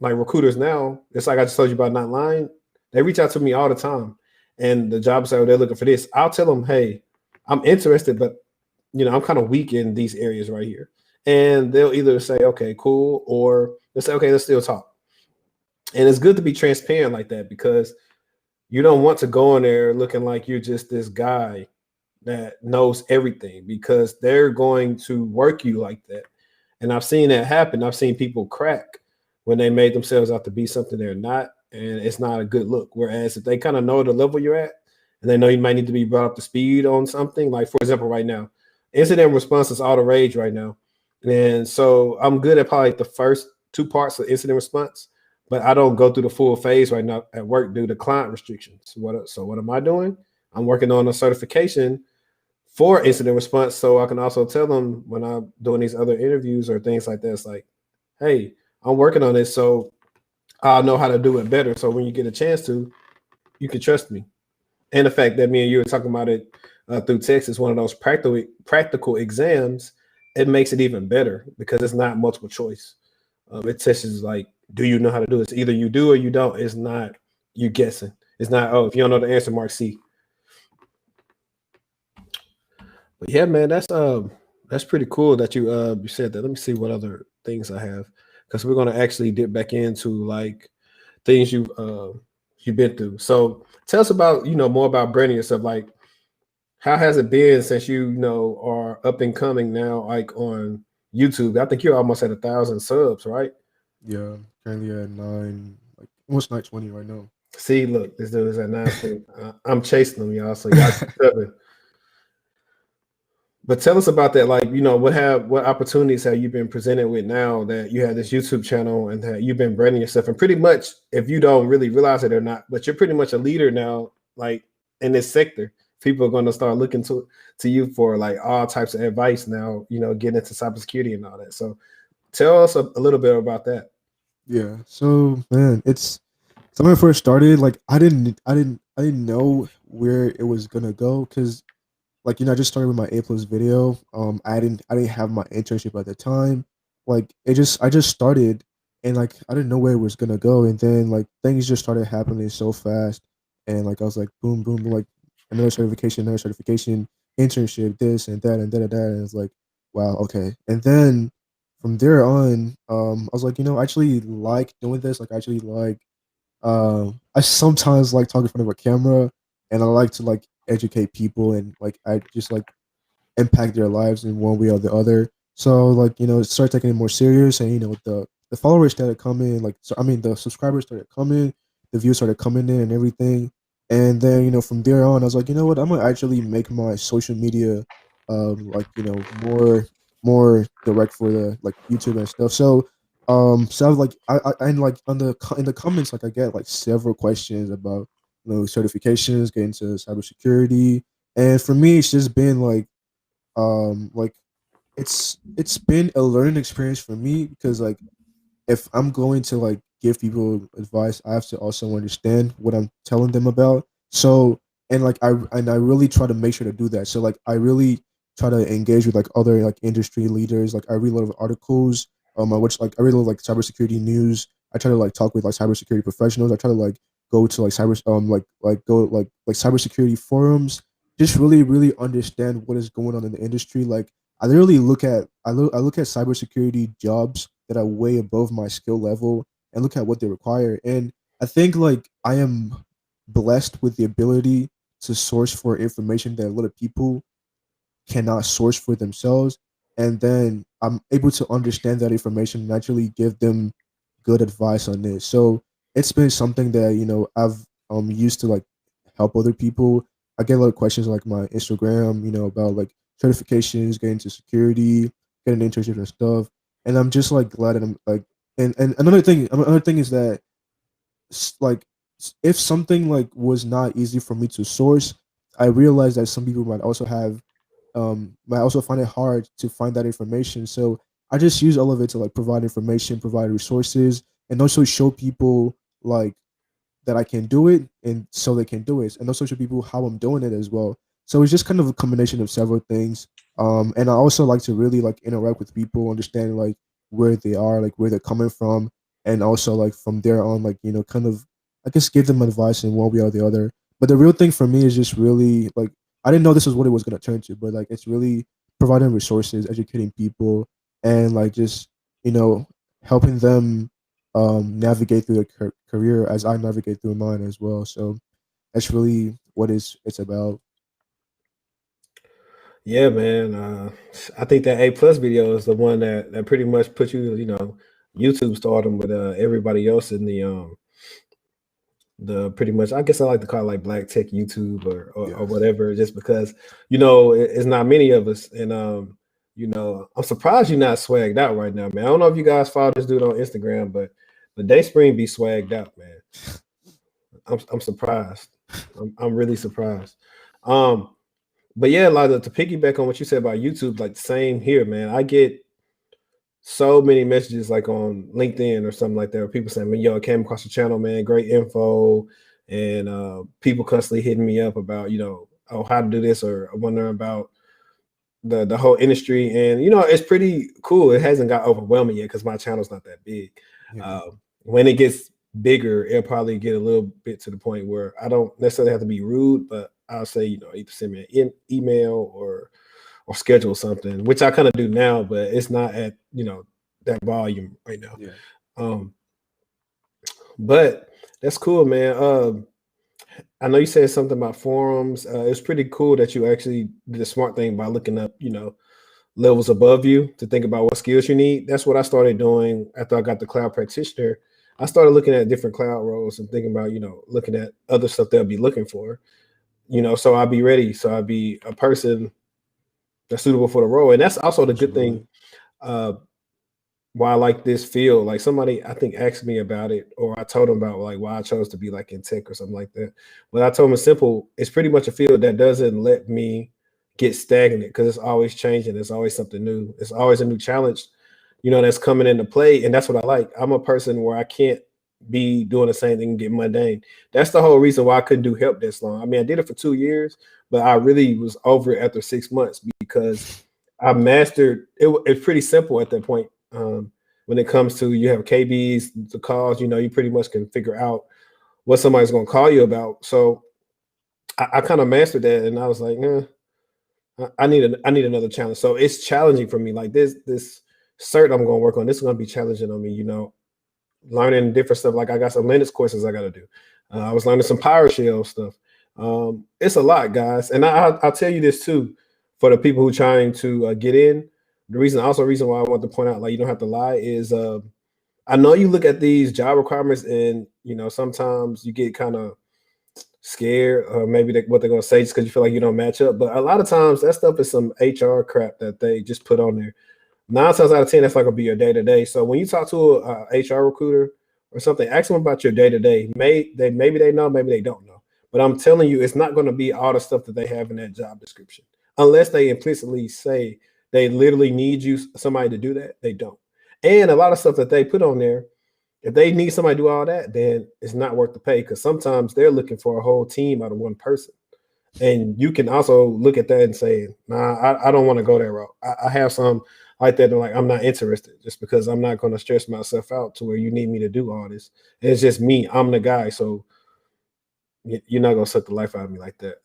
like recruiters now, it's like I just told you about not lying. They reach out to me all the time. And the job site, they're looking for this. I'll tell them, hey, I'm interested, but I'm kind of weak in these areas right here. And they'll either say, okay, cool, or they'll say, okay, let's still talk. And it's good to be transparent like that because you don't want to go in there looking like you're just this guy that knows everything because they're going to work you like that. And I've seen that happen. I've seen people crack when they made themselves out to be something they're not. And it's not a good look. Whereas if they kind of know the level you're at and they know you might need to be brought up to speed on something, like for example, right now, incident response is all the rage right now. And so I'm good at probably the first two parts of incident response, but I don't go through the full phase right now at work due to client restrictions. So what am I doing? I'm working on a certification for incident response so I can also tell them when I'm doing these other interviews or things like that. It's like, hey, I'm working on this so I'll know how to do it better. So when you get a chance to, you can trust me. And the fact that me and you were talking about it through text is one of those practical exams. It makes it even better because it's not multiple choice. It tests like, do you know how to do this? Either you do or you don't. It's not you guessing. It's not, oh, if you don't know the answer, mark C. But yeah, man, that's pretty cool that you said that. Let me see what other things I have because we're gonna actually dip back into like things you you've been through. So tell us about, more about branding yourself. Like, how has it been since you know are up and coming now, like on YouTube? I think you're almost at 1,000 subs, right? Yeah, currently at 9, like almost 920 right now. See, look, this dude is at 920. I'm chasing them, y'all. So y'all keep up. But tell us about that. Like, what opportunities have you been presented with now that you have this YouTube channel and that you've been branding yourself? And pretty much, if you don't really realize it or not, but you're pretty much a leader now, like in this sector. People are going to start looking to you for like all types of advice now, getting into cybersecurity and all that. So tell us a little bit about that. Yeah. So man, it's so when I first started, like I didn't know where it was gonna go because like I just started with my A plus video. I didn't have my internship at the time. Like I just started, and like I didn't know where it was gonna go, and then like things just started happening so fast, and like I was like boom boom like another certification, internship, this and that and that, and it's like wow, okay. And then from there on, I was like, I actually like doing this. Like I actually like I sometimes like talking in front of a camera, and I like to like educate people, and like I just like impact their lives in one way or the other. So like start taking it more serious, and the followers started coming, like so I mean the subscribers started coming, the views started coming in and everything, and then from there on I was like, you know what, I'm gonna actually make my social media, like more direct for the like YouTube and stuff. So so I was like I and like in the comments like I get like several questions about certifications, getting into cybersecurity, and for me it's just been like it's been a learning experience for me because like if I'm going to like give people advice, I have to also understand what I'm telling them about. So and I really try to make sure to do that. So like I really try to engage with like other like industry leaders. Like I read a lot of articles. I which like I read a lot of like cybersecurity news. I try to like talk with like cybersecurity professionals. I try to like go to like go like cybersecurity forums. Just really understand what is going on in the industry. Like I literally I look at cybersecurity jobs that are way above my skill level and look at what they require. And I think like I am blessed with the ability to source for information that a lot of people cannot source for themselves. And then I'm able to understand that information and actually give them good advice on this. So it's been something that, I've used to like help other people. I get a lot of questions like my Instagram, about like certifications, getting into security, getting internships and stuff. And I'm just like glad that I'm like and another thing is that like if something like was not easy for me to source, I realized that some people might also find it hard to find that information. So I just use all of it to like provide information, provide resources, and also show people like that I can do it, and so they can do it, and also show people how I'm doing it as well. So it's just kind of a combination of several things. And I also like to really like interact with people, understand like where they are, like where they're coming from, and also like from there on, like kind of I guess give them advice in one way or the other. But the real thing for me is just really like I didn't know this is what it was gonna turn to, but like it's really providing resources, educating people, and like just you know helping them navigate through their career as I navigate through mine as well. So that's really what it's about. Yeah, man. I think that A+ video is the one that pretty much put you, YouTube stardom with everybody else in the pretty much, I guess I like to call it like black tech YouTube or Yeah, whatever, just because it's not many of us. And I'm surprised you're not swagged out right now, man. I don't know if you guys follow this dude on Instagram, but Dayspring be swagged out, man. I'm surprised. I'm really surprised. Um, but yeah, like to piggyback on what you said about YouTube, like the same here, man. I get so many messages like on LinkedIn or something like that, where people saying, "Man, yo, I came across the channel, man, great info," and people constantly hitting me up about, oh, how to do this, or wondering about the whole industry. And it's pretty cool. It hasn't got overwhelming yet because my channel's not that big. yeah, Uh, when it gets bigger, it'll probably get a little bit to the point where I don't necessarily have to be rude, but I'll say, either send me an email or schedule something, which I kind of do now, but it's not at that volume right now. yeah, Um, But that's cool, man. I know you said something about forums. It's pretty cool that you actually did a smart thing by looking up, levels above you to think about what skills you need. That's what I started doing after I got the cloud practitioner. I started looking at different cloud roles and thinking about, looking at other stuff they'll be looking for, so I'll be ready. So I'll be a person that's suitable for the role. And that's also the good thing. Absolutely. Uh, why I like this field. Like somebody I think asked me about it, or I told them about like why I chose to be like in tech or something like that. But I told them it's simple. It's pretty much a field that doesn't let me get stagnant because it's always changing. It's always something new. It's always a new challenge, that's coming into play. And that's what I like. I'm a person where I can't be doing the same thing and get mundane. That's the whole reason why I couldn't do help this long. I mean, I did it for 2 years, but I really was over it after 6 months because I mastered it. It's pretty simple at that point. When it comes to you have KBs, the calls, you pretty much can figure out what somebody's going to call you about. So I kind of mastered that, and I was like, I need another challenge. So it's challenging for me. Like this cert I'm going to work on. This is going to be challenging on me. Learning different stuff. Like I got some Linux courses I got to do. I was learning some PowerShell stuff. It's a lot, guys. And I'll tell you this too, for the people who are trying to get in. The reason why I want to point out, like you don't have to lie, is I know you look at these job requirements and sometimes you get kind of scared, or maybe what they're gonna say just because you feel like you don't match up. But a lot of times that stuff is some HR crap that they just put on there. 9 times out of 10, that's not gonna be your day to day. So when you talk to a HR recruiter or something, ask them about your day to day. Maybe they know, maybe they don't know. But I'm telling you, it's not gonna be all the stuff that they have in that job description, unless they implicitly say they literally need somebody to do that. They don't. And a lot of stuff that they put on there, if they need somebody to do all that, then it's not worth the pay because sometimes they're looking for a whole team out of one person. And you can also look at that and say, nah, I don't want to go that route. I have some like that. And like, I'm not interested just because I'm not going to stress myself out to where you need me to do all this. And it's just me. I'm the guy. So you're not going to suck the life out of me like that.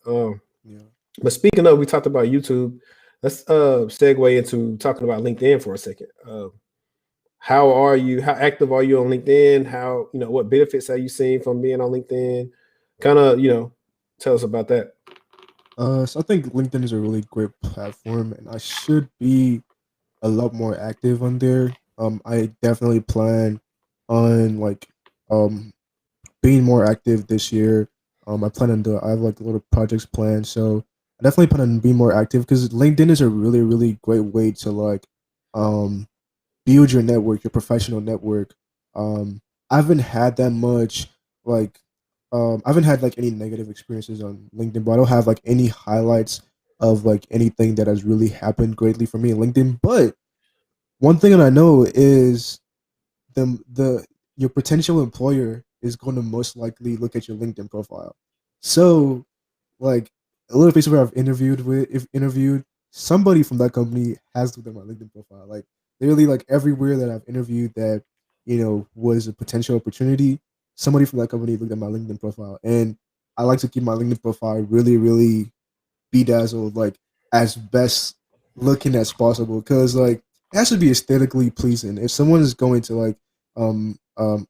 Yeah. But speaking of, we talked about YouTube. Let's segue into talking about LinkedIn for a second. How are you? How active are you on LinkedIn? How, what benefits are you seeing from being on LinkedIn? Kind of, tell us about that. So I think LinkedIn is a really great platform, and I should be a lot more active on there. I definitely plan on um being more active this year. I have like a little projects planned, so I definitely plan on being more active because LinkedIn is a really really great way to um build your network, your professional network. I haven't had that much like I haven't had like any negative experiences on LinkedIn, but I don't have like any highlights of like anything that has really happened greatly for me in LinkedIn. But one thing that I know is the your potential employer is going to most likely look at your LinkedIn profile. So like a little place where I've interviewed with if interviewed somebody from that company has looked at my LinkedIn profile. Like literally like everywhere that I've interviewed that was a potential opportunity, somebody from that company looked at my LinkedIn profile. And I like to keep my LinkedIn profile really, really bedazzled, like as best looking as possible. Because like it has to be aesthetically pleasing. If someone is going to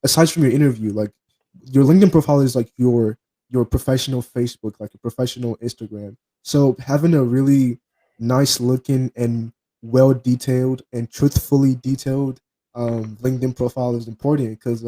aside from your interview, like your LinkedIn profile is like your professional Facebook, like a professional Instagram. So having a really nice looking and well detailed and truthfully detailed LinkedIn profile is important because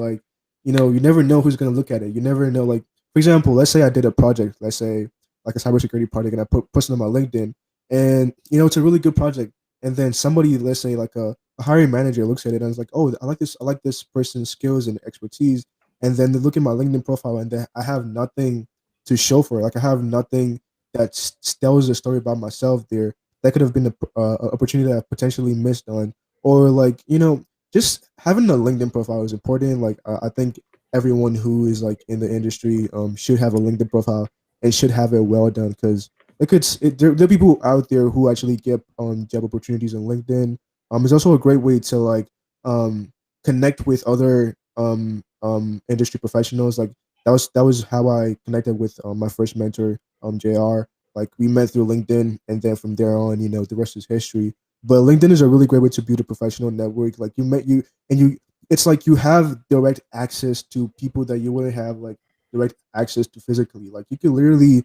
you never know who's gonna look at it. You never know, like for example, let's say I did a project, let's say like a cybersecurity project, and I post it on my LinkedIn, and it's a really good project, and then somebody, let's say like a hiring manager looks at it and is like, oh, I like this person's skills and expertise, and then they look at my LinkedIn profile and then I have nothing to show for it. Like I have nothing that tells a story about myself there. That could have been a opportunity that I potentially missed on, or like just having a LinkedIn profile is important. Like I think everyone who is like in the industry should have a LinkedIn profile and should have it well done because there are people out there who actually get job opportunities on LinkedIn. It's also a great way to um connect with other industry professionals. Like that was how I connected with my first mentor, JR. Like we met through LinkedIn, and then from there on, the rest is history. But LinkedIn is a really great way to build a professional network. Like you met you and it's like you have direct access to people that you wouldn't have like direct access to physically. Like you can literally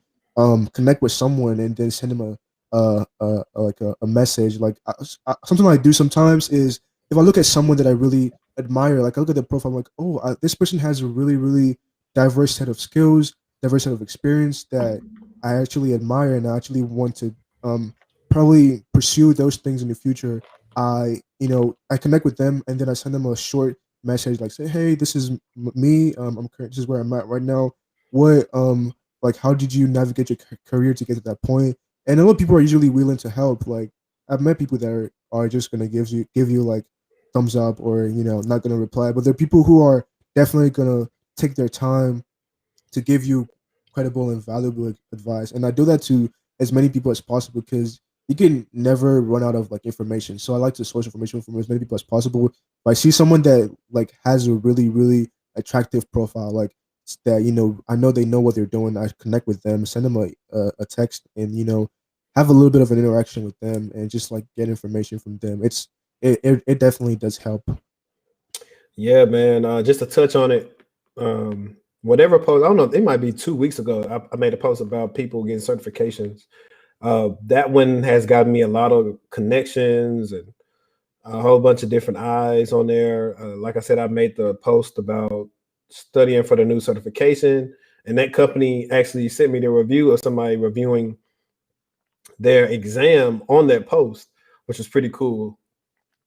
connect with someone and then send them a message. Like something I do sometimes is if I look at someone that I really admire, like I look at the profile, I'm like, oh, this person has a really diverse set of skills, diverse set of experience that I actually admire, and I actually want to probably pursue those things in the future. I connect with them, and then I send them a short message like, say, hey, this is me. I'm current. This is where I'm at right now. What like how did you navigate your career to get to that point? And a lot of people are usually willing to help. Like I've met people that are just gonna give you like thumbs up, or not gonna reply. But there are people who are definitely gonna take their time to give you credible and valuable advice. And I do that to as many people as possible because you can never run out of like information. So I like to source information from as many people as possible. If I see someone that like has a really attractive profile, like that, I know they know what they're doing. I connect with them, send them a text, and have a little bit of an interaction with them, and just like get information from them. It definitely does help. Yeah, man. Just to touch on it, whatever post, I don't know, it might be 2 weeks ago. I made a post about people getting certifications. That one has gotten me a lot of connections and a whole bunch of different eyes on there. Like I said, I made the post about studying for the new certification, and that company actually sent me the review of somebody reviewing their exam on that post, which is pretty cool.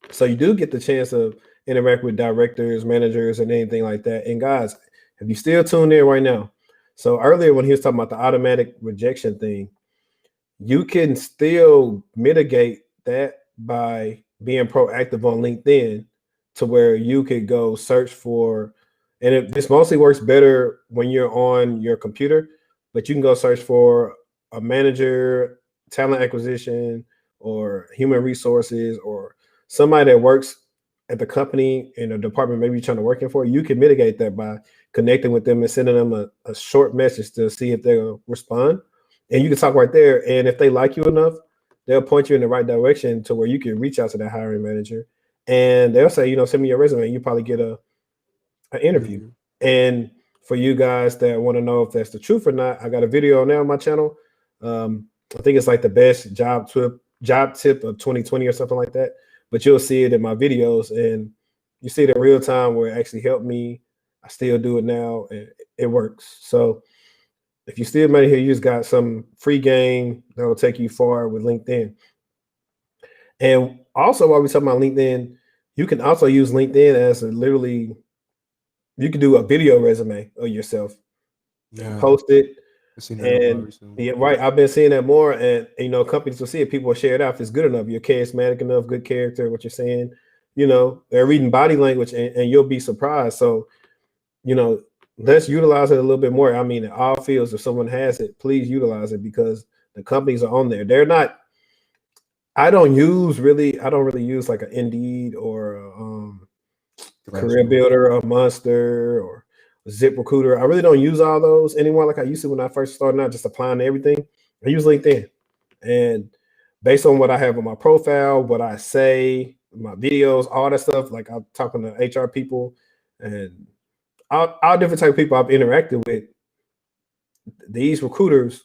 So you do get the chance to interact with directors, managers, and anything like that. And guys, if you still tuned in right now, so earlier when he was talking about the automatic rejection thing, you can still mitigate that by being proactive on LinkedIn to where you could go search for, and this mostly works better when you're on your computer, but you can go search for a manager, talent acquisition, or human resources, or somebody that works at the company in a department maybe you're trying to work in for. You can mitigate that by connecting with them and sending them a short message to see if they'll respond, and you can talk right there. And if they like you enough, they'll point you in the right direction to where you can reach out to that hiring manager, and they'll say, send me your resume. And you probably get an interview. Interview. And for you guys that want to know if that's the truth or not, I got a video now on my channel. I think it's like the best job tip of 2020 or something like that. But you'll see it in my videos, and you see it in real time where it actually helped me. I still do it now, and it works. So if you still made it here, you just got some free game that will take you far with LinkedIn. And also, while we're talking about LinkedIn, you can also use LinkedIn as you can do a video resume of yourself and Yeah, post it. I've seen that a lot And recently. yeah, right. I've been seeing that more. And companies will see it. People will share it out if it's good enough. You're charismatic enough, good character, what you're saying. They're reading body language, and you'll be surprised. So, let's utilize it a little bit more. I mean, in all fields, if someone has it, please utilize it because the companies are on there. They're not. I don't really use like an Indeed or a Career Glassdoor. Builder, a Monster, or a Zip Recruiter. I really don't use all those anymore like I used to when I first started out, just applying to everything. I use LinkedIn. And based on what I have on my profile, what I say, my videos, all that stuff, like I'm talking to HR people and all different type of people I've interacted with, these recruiters,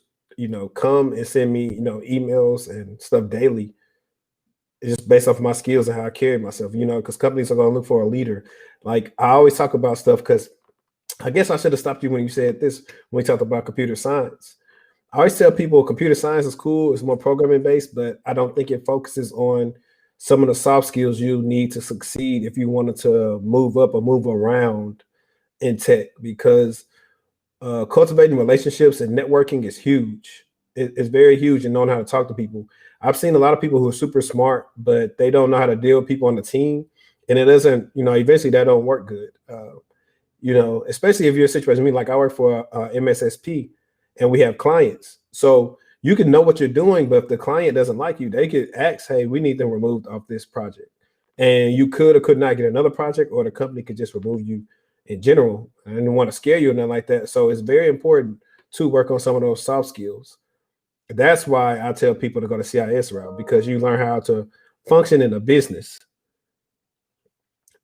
come and send me, emails and stuff daily. It's just based off of my skills and how I carry myself, because companies are going to look for a leader. Like I always talk about stuff because I guess I should have stopped you when you said this, when we talked about computer science. I always tell people computer science is cool, it's more programming based, but I don't think it focuses on some of the soft skills you need to succeed if you wanted to move up or move around in tech, because cultivating relationships and networking is huge. It's very huge in knowing how to talk to people. I've seen a lot of people who are super smart, but they don't know how to deal with people on the team. And it doesn't, eventually that don't work good. Especially if you're a situation, like I work for MSSP and we have clients. So you can know what you're doing, but if the client doesn't like you, they could ask, hey, we need them removed off this project. And you could or could not get another project, or the company could just remove you in general. I didn't want to scare you or nothing like that. So it's very important to work on some of those soft skills. That's why I tell people to go to CIS route, because you learn how to function in a business.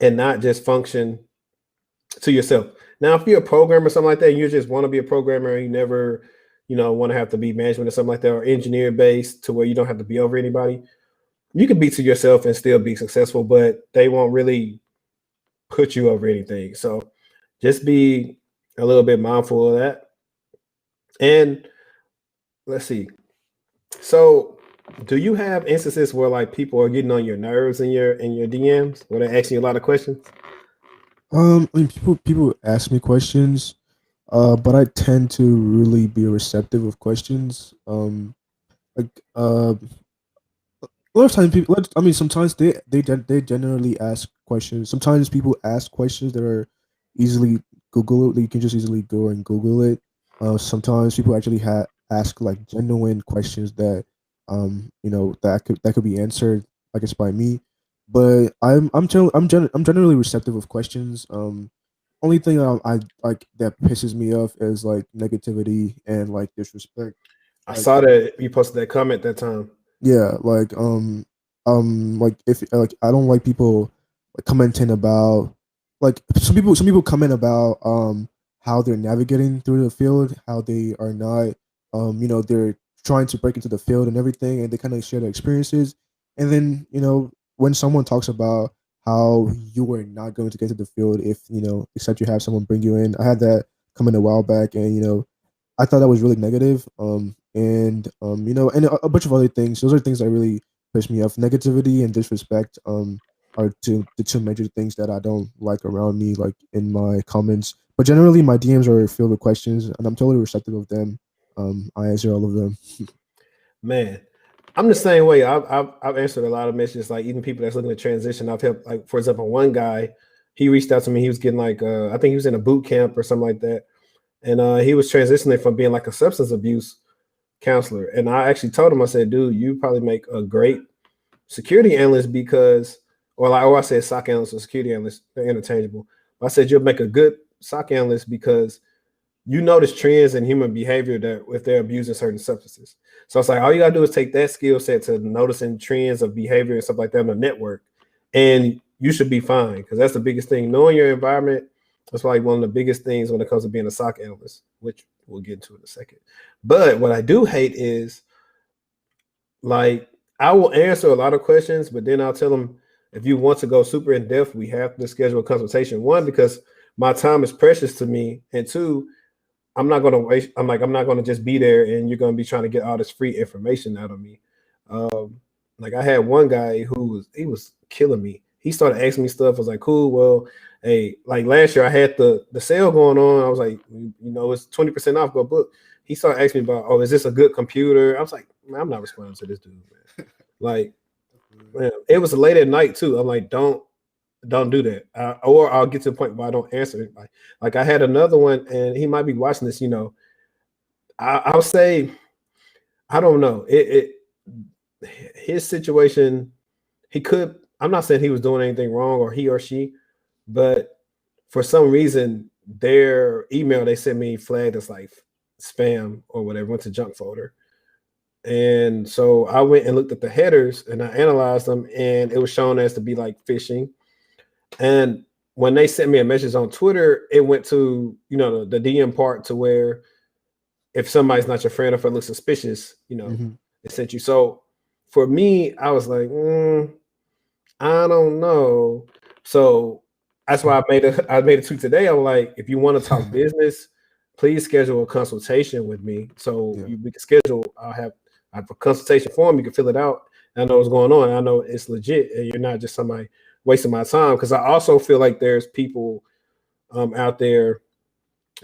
and not just function to yourself. Now, if you're a programmer or something like that, and you just want to be a programmer and you never, want to have to be management or something like that, or engineer based to where you don't have to be over anybody, you can be to yourself and still be successful, but they won't really put you over anything. So just be a little bit mindful of that. And let's see. So do you have instances where like people are getting on your nerves in your DMs where they're asking you a lot of questions? I mean, people ask me questions, but I tend to really be receptive of questions. Like a lot of times people, I mean, sometimes they generally ask questions. Sometimes people ask questions that are easily Google it. You can just easily go and Google it. Sometimes people actually ask like genuine questions that that could be answered, I guess, by me. But I'm generally receptive of questions. Only thing I like that pisses me off is like negativity and like disrespect. I Like, saw that you posted that comment that time. yeah, like if like I don't like people like commenting about like some people comment about how they're navigating through the field, how they are not they're trying to break into the field and everything, and they kind of share their experiences. And then when someone talks about how you are not going to get to the field if except you have someone bring you in. I had that comment a while back, and I thought that was really negative. And a bunch of other things. Those are things that really piss me off. Negativity and disrespect are the two major things that I don't like around me, like in my comments. But generally, my DMs are filled with questions, and I'm totally receptive of them. I answer all of them. Man, I'm the same way. I've answered a lot of messages, like even people that's looking to transition. I've helped, like for example, one guy, he reached out to me. He was getting like I think he was in a boot camp or something like that, and he was transitioning from being like a substance abuse counselor. And I actually told him, I said, dude, you probably make a great security analyst because, or I said SOC analyst or security analyst, they're interchangeable. But I said you'll make a good SOC analyst because you notice trends in human behavior that if they're abusing certain substances. So it's like all you gotta do is take that skill set to noticing trends of behavior and stuff like that on the network, and you should be fine because that's the biggest thing. Knowing your environment is probably one of the biggest things when it comes to being a SOC analyst, which we'll get into in a second. But what I do hate is like I will answer a lot of questions, but then I'll tell them if you want to go super in depth, we have to schedule a consultation. One, because my time is precious to me, and two, I'm not gonna waste. I'm not gonna just be there and you're gonna be trying to get all this free information out of me. Like I had one guy he was killing me. He started asking me stuff. I was like, cool, well, hey, like last year I had the sale going on. I was like, it's 20% off, go book. He started asking me about, oh, is this a good computer? I was like, man, I'm not responding to this dude, man. Like, man, it was late at night too. I'm like, don't do that. Or I'll get to the point where I don't answer it. Like I had another one, and he might be watching this. I'll say I don't know. His situation. He could. I'm not saying he was doing anything wrong or he or she, but for some reason their email they sent me flagged as like spam or whatever, went to junk folder. And so I went and looked at the headers and I analyzed them, and it was shown as to be like phishing. And when they sent me a message on Twitter, it went to, the DM part to where if somebody's not your friend or if it looks suspicious, Hmm. it sent you. So for me, I was like, I don't know. So that's why I made a tweet today. I'm like, if you want to talk business, please schedule a consultation with me. So Yeah. we can schedule. I have a consultation form. You can fill it out. I know what's going on. I know it's legit, and you're not just somebody wasting my time. Because I also feel like there's people out there,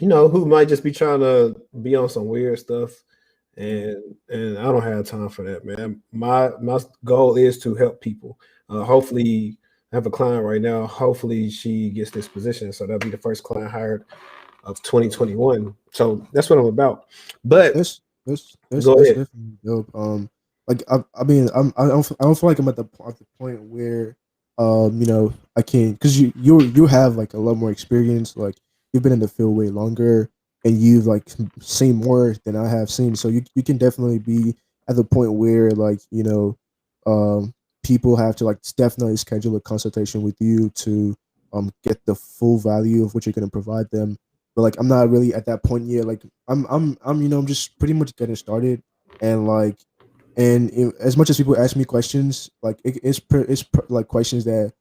who might just be trying to be on some weird stuff, Yeah. and I don't have time for that, man. My goal is to help people. Hopefully, I have a client right now. Hopefully, she gets this position, so that'll be the first client hired of 2021. So that's what I'm about. But go That's ahead. definitely dope. Like I mean, I don't feel like I'm at the point where, I can because you have like a lot more experience. Like you've been in the field way longer, and you've like seen more than I have seen. So you can definitely be at the point where like people have to like definitely schedule a consultation with you to get the full value of what you're gonna provide them. But like I'm not really at that point yet. Like I'm I'm just pretty much getting started, and like as much as people ask me questions, like like questions that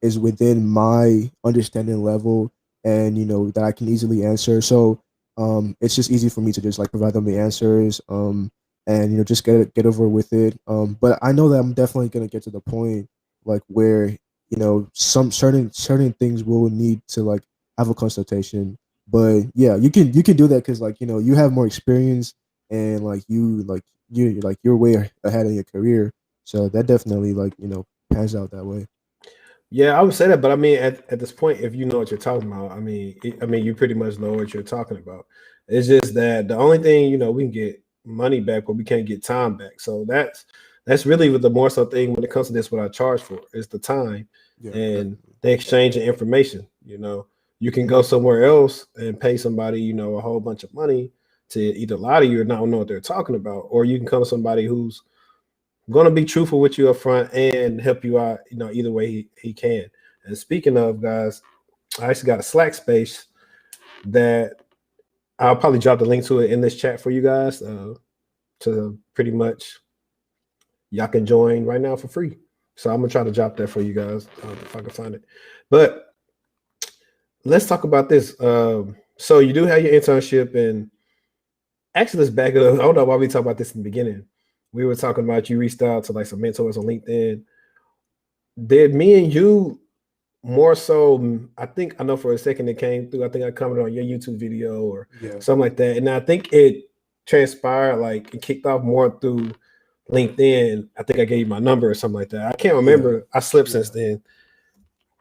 is within my understanding level, and that I can easily answer. So it's just easy for me to just like provide them the answers, and just get over with it. But I know that I'm definitely gonna get to the point like where some certain things will need to like have a consultation. But yeah, you can do that because like you have more experience, and you're way ahead in your career, so that definitely like pans out that way. Yeah, I would say that, but I mean, at this point, if you know what you're talking about, I mean, you pretty much know what you're talking about. It's just that the only thing we can get money back, but we can't get time back. So that's really the more so thing when it comes to this. What I charge for is the time Yeah, and definitely. the exchange of information. You can go somewhere else and pay somebody, a whole bunch of money to either lie to you or not know what they're talking about, or you can come to somebody who's going to be truthful with you up front and help you out, either way he can. And speaking of guys, I actually got a Slack space that I'll probably drop the link to it in this chat for you guys to pretty much y'all can join right now for free. So I'm gonna try to drop that for you guys if I can find it. But let's talk about this. So you do have your internship, and actually let's back it up. I don't know why we talk about this in the beginning. We were talking about you reached out to like some mentors on LinkedIn. Did me and you more so? I think I know for a second it came through. I think I commented on your YouTube video or Yeah, something like that, and I think it transpired like it kicked off more through LinkedIn. I think I gave you my number or something like that. I can't yeah, remember. I slipped since yeah, then.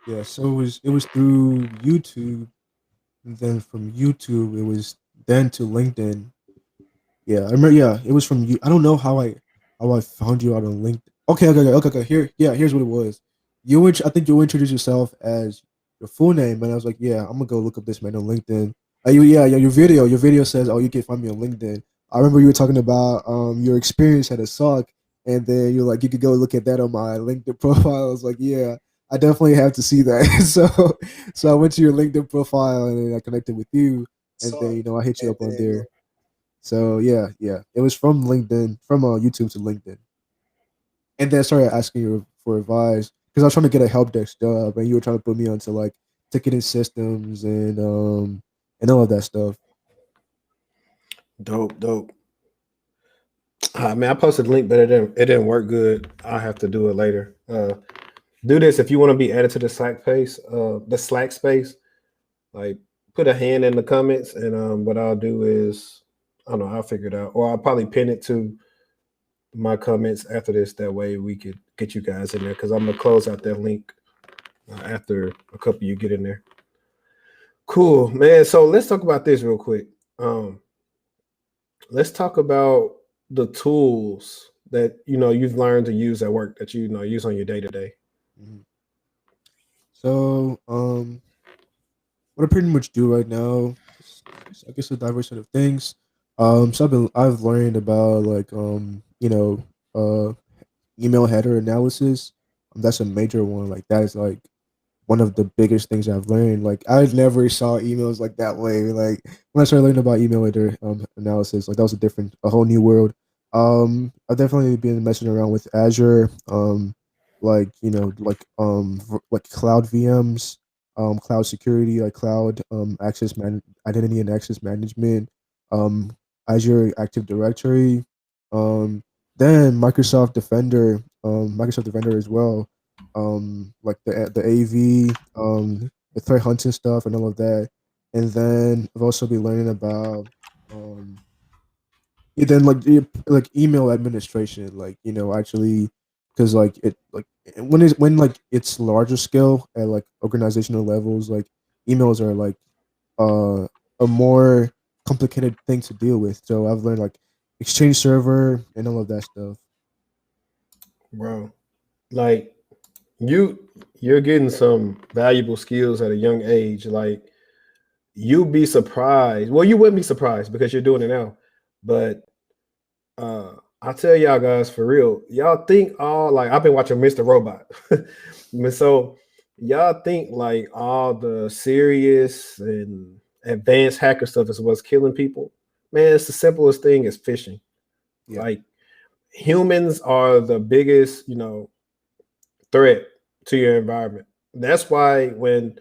yeah. So it was through YouTube, and then from YouTube it was then to LinkedIn. Yeah, I remember. Yeah, it was from you. I don't know how I found you out on LinkedIn. Okay. Here, yeah, here's what it was. I think you introduced yourself as your full name, and I was like, yeah, I'm gonna go look up this man on LinkedIn. Yeah, your video says, oh, you can find me on LinkedIn. I remember you were talking about your experience at a SOC, and then you're like, you could go look at that on my LinkedIn profile. I was like, yeah, I definitely have to see that. So I went to your LinkedIn profile, and then I connected with you, and then I hit you up on there. So yeah, it was from LinkedIn, from YouTube to LinkedIn, and then I started asking you for advice because I was trying to get a help desk job, and you were trying to put me onto like ticketing systems and all of that stuff. Dope, dope. Man, I posted the link, but it didn't work good. I have to do it later. Do this if you want to be added to the Slack space. Like, put a hand in the comments, and what I'll do is, I don't know, I'll figure it out, or I'll probably pin it to my comments after this. That way, we could get you guys in there because I'm gonna close out that link after a couple of you get in there. Cool, man. So let's talk about this real quick. Um, let's talk about the tools that you've learned to use at work that use on your day to day. Mhm. So what I pretty much do right now is I guess a diverse set of things. So I've learned about like email header analysis. That's a major one. Like that is like one of the biggest things I've learned. Like I never saw emails like that way. Like when I started learning about email header analysis, like that was a whole new world. I've definitely been messing around with Azure, like like cloud VMs, cloud security, like cloud identity and access management, um, Azure Active Directory, um, then Microsoft Defender as well, like the AV, the threat hunting stuff and all of that. And then I've also been learning about um yeah, then like email administration, like actually, because like it like when like it's larger scale at like organizational levels, like emails are like uh a more complicated thing to deal with. So I've learned like Exchange Server and all of that stuff. Bro, like you're getting some valuable skills at a young age. Like, you'd be surprised. Well, you wouldn't be surprised because you're doing it now. But I tell y'all guys for real, y'all think all like I've been watching Mr. Robot. So y'all think like all the serious and advanced hacker stuff is what's killing people? Man, it's the simplest thing is phishing. Yeah. Like humans are the biggest, threat to your environment. That's why when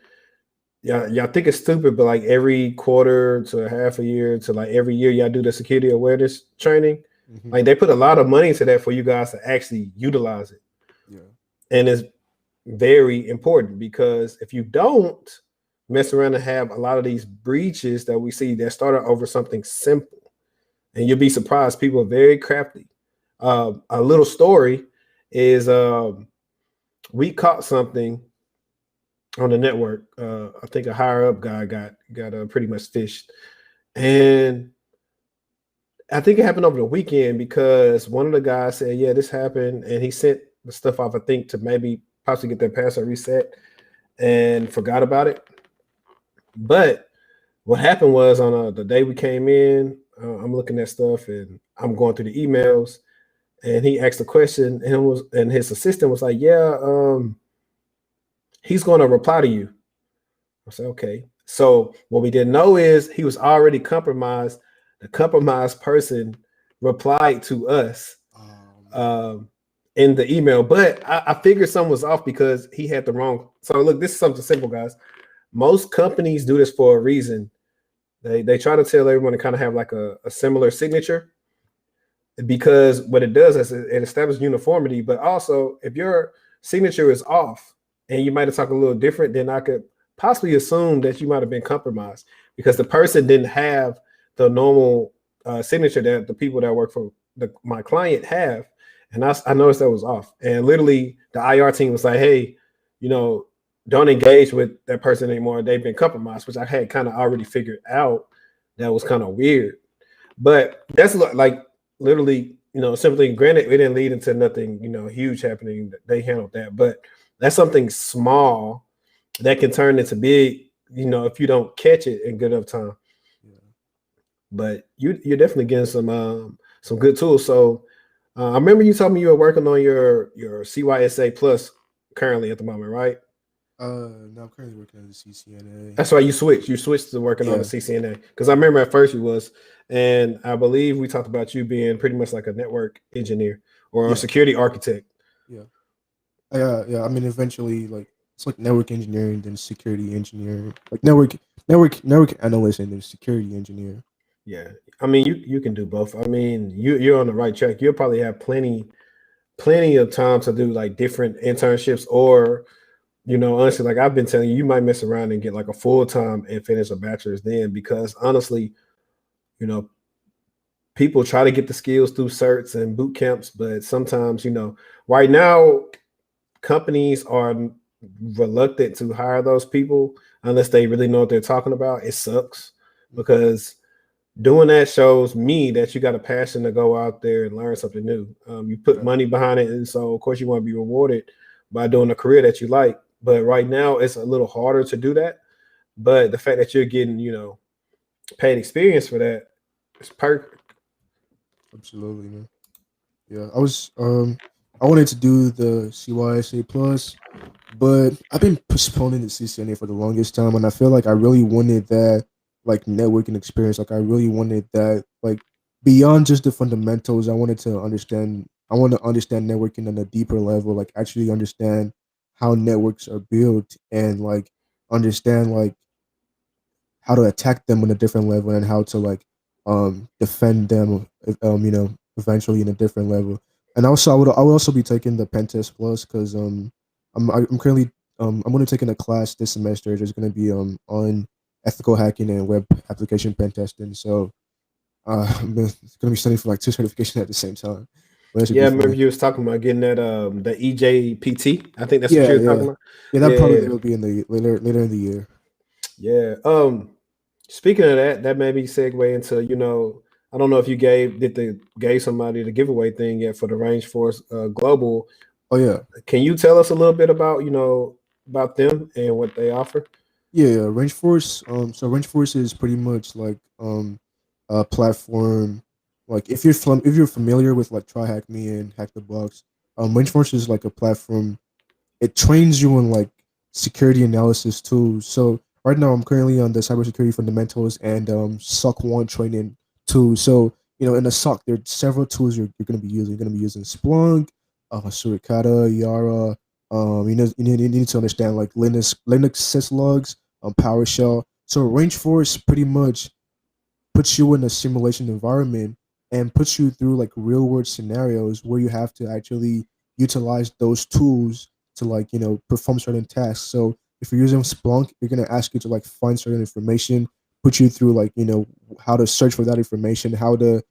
y'all think it's stupid, but like every quarter to a half a year to like every year y'all do the security awareness training. Hmm. Like they put a lot of money into that for you guys to actually utilize it. Yeah. And it's very important because if you don't mess around and have a lot of these breaches that we see that started over something simple, and you'll be surprised, people are very crafty. A little story is we caught something on the network. I think a higher up guy got pretty much fished, and I think it happened over the weekend because one of the guys said, "Yeah, this happened," and he sent the stuff off. I think to maybe possibly get their password reset, and forgot about it. But what happened was on the day we came in, I'm looking at stuff and I'm going through the emails, and he asked a question, and his assistant was like, "Yeah, he's going to reply to you." I said, "Okay." So what we didn't know is he was already compromised. The compromised person replied to us Oh man. um, in the email, but I figured something was off because he had the wrong. So look, this is something simple, guys. Most companies do this for a reason. They try to tell everyone to kind of have like a similar signature because what it does is it establishes uniformity. But also, if your signature is off and you might have talked a little different, then I could possibly assume that you might have been compromised because the person didn't have the normal signature that the people that work for my client have. And I noticed that was off. And literally, the IR team was like, "Hey, you know, don't engage with that person anymore. They've been compromised," which I had kind of already figured out. That was kind of weird. But that's like literally, simply granted, it didn't lead into nothing, huge happening. They handled that, but that's something small that can turn into big, if you don't catch it in good enough time. Yeah. But you're definitely getting some good tools. So I remember you told me you were working on your CYSA plus currently at the moment, right? Now I'm currently working as a CCNA. That's why you switched. You switched to working on the Yeah. CCNA because I remember at first you was, and I believe we talked about you being pretty much like a network engineer or a Yeah. security architect. Yeah. Yeah. I mean, eventually, like it's like network engineering, then security engineering, like network analyst, and then security engineer. Yeah, I mean you can do both. I mean you're on the right track. You'll probably have plenty of time to do like different internships or honestly, like I've been telling you, you might mess around and get like a full time and finish a bachelor's then because honestly, you know, people try to get the skills through certs and boot camps, but sometimes, right now companies are reluctant to hire those people unless they really know what they're talking about. It sucks Hmm. because doing that shows me that you got a passion to go out there and learn something new. You put Yeah. money behind it, and so of course you want to be rewarded by doing a career that you like. But right now it's a little harder to do that. But the fact that you're getting, paid experience for that is perfect. Absolutely, man. Yeah. I wanted to do the CYSA plus, but I've been postponing the CCNA for the longest time, and I feel like I really wanted that like networking experience. Like I really wanted that like beyond just the fundamentals. I want to understand networking on a deeper level. Like actually understand how networks are built and like understand like how to attack them on a different level and how to like defend them eventually in a different level. And also I would also be taking the pen test plus because I'm currently I'm going to taking a class this semester. There's going to be on ethical hacking and web application pen testing. So I'm going to be studying for like two certifications at the same time. But that should Yeah, be I remember fun. you was talking about getting that the EJPT. I think that's what you Yeah, were talking yeah, about. yeah. That Yeah, probably will be in the later in the year. yeah. Speaking of that, that made me segue into, I don't know if you gave somebody the giveaway thing yet for the Range Force Global. Oh yeah. Can you tell us a little bit about, about them and what they offer? Yeah, yeah. Range Force. So Range Force is pretty much like a platform. Like if you're familiar with like Try Hack Me and Hack the Box, Range Force is like a platform. It trains you in like security analysis tools. So right now I'm currently on the cybersecurity fundamentals and SOC 1 training too. So in the SOC there are several tools you're going to be using. You're going to be using Splunk, Suricata, Yara. You need to understand like Linux syslogs, PowerShell. So Range Force pretty much puts you in a simulation environment and puts you through like real world scenarios where you have to actually utilize those tools to like perform certain tasks. So if you're using Splunk, you're going to ask you to like find certain information, put you through like how to search for that information, how to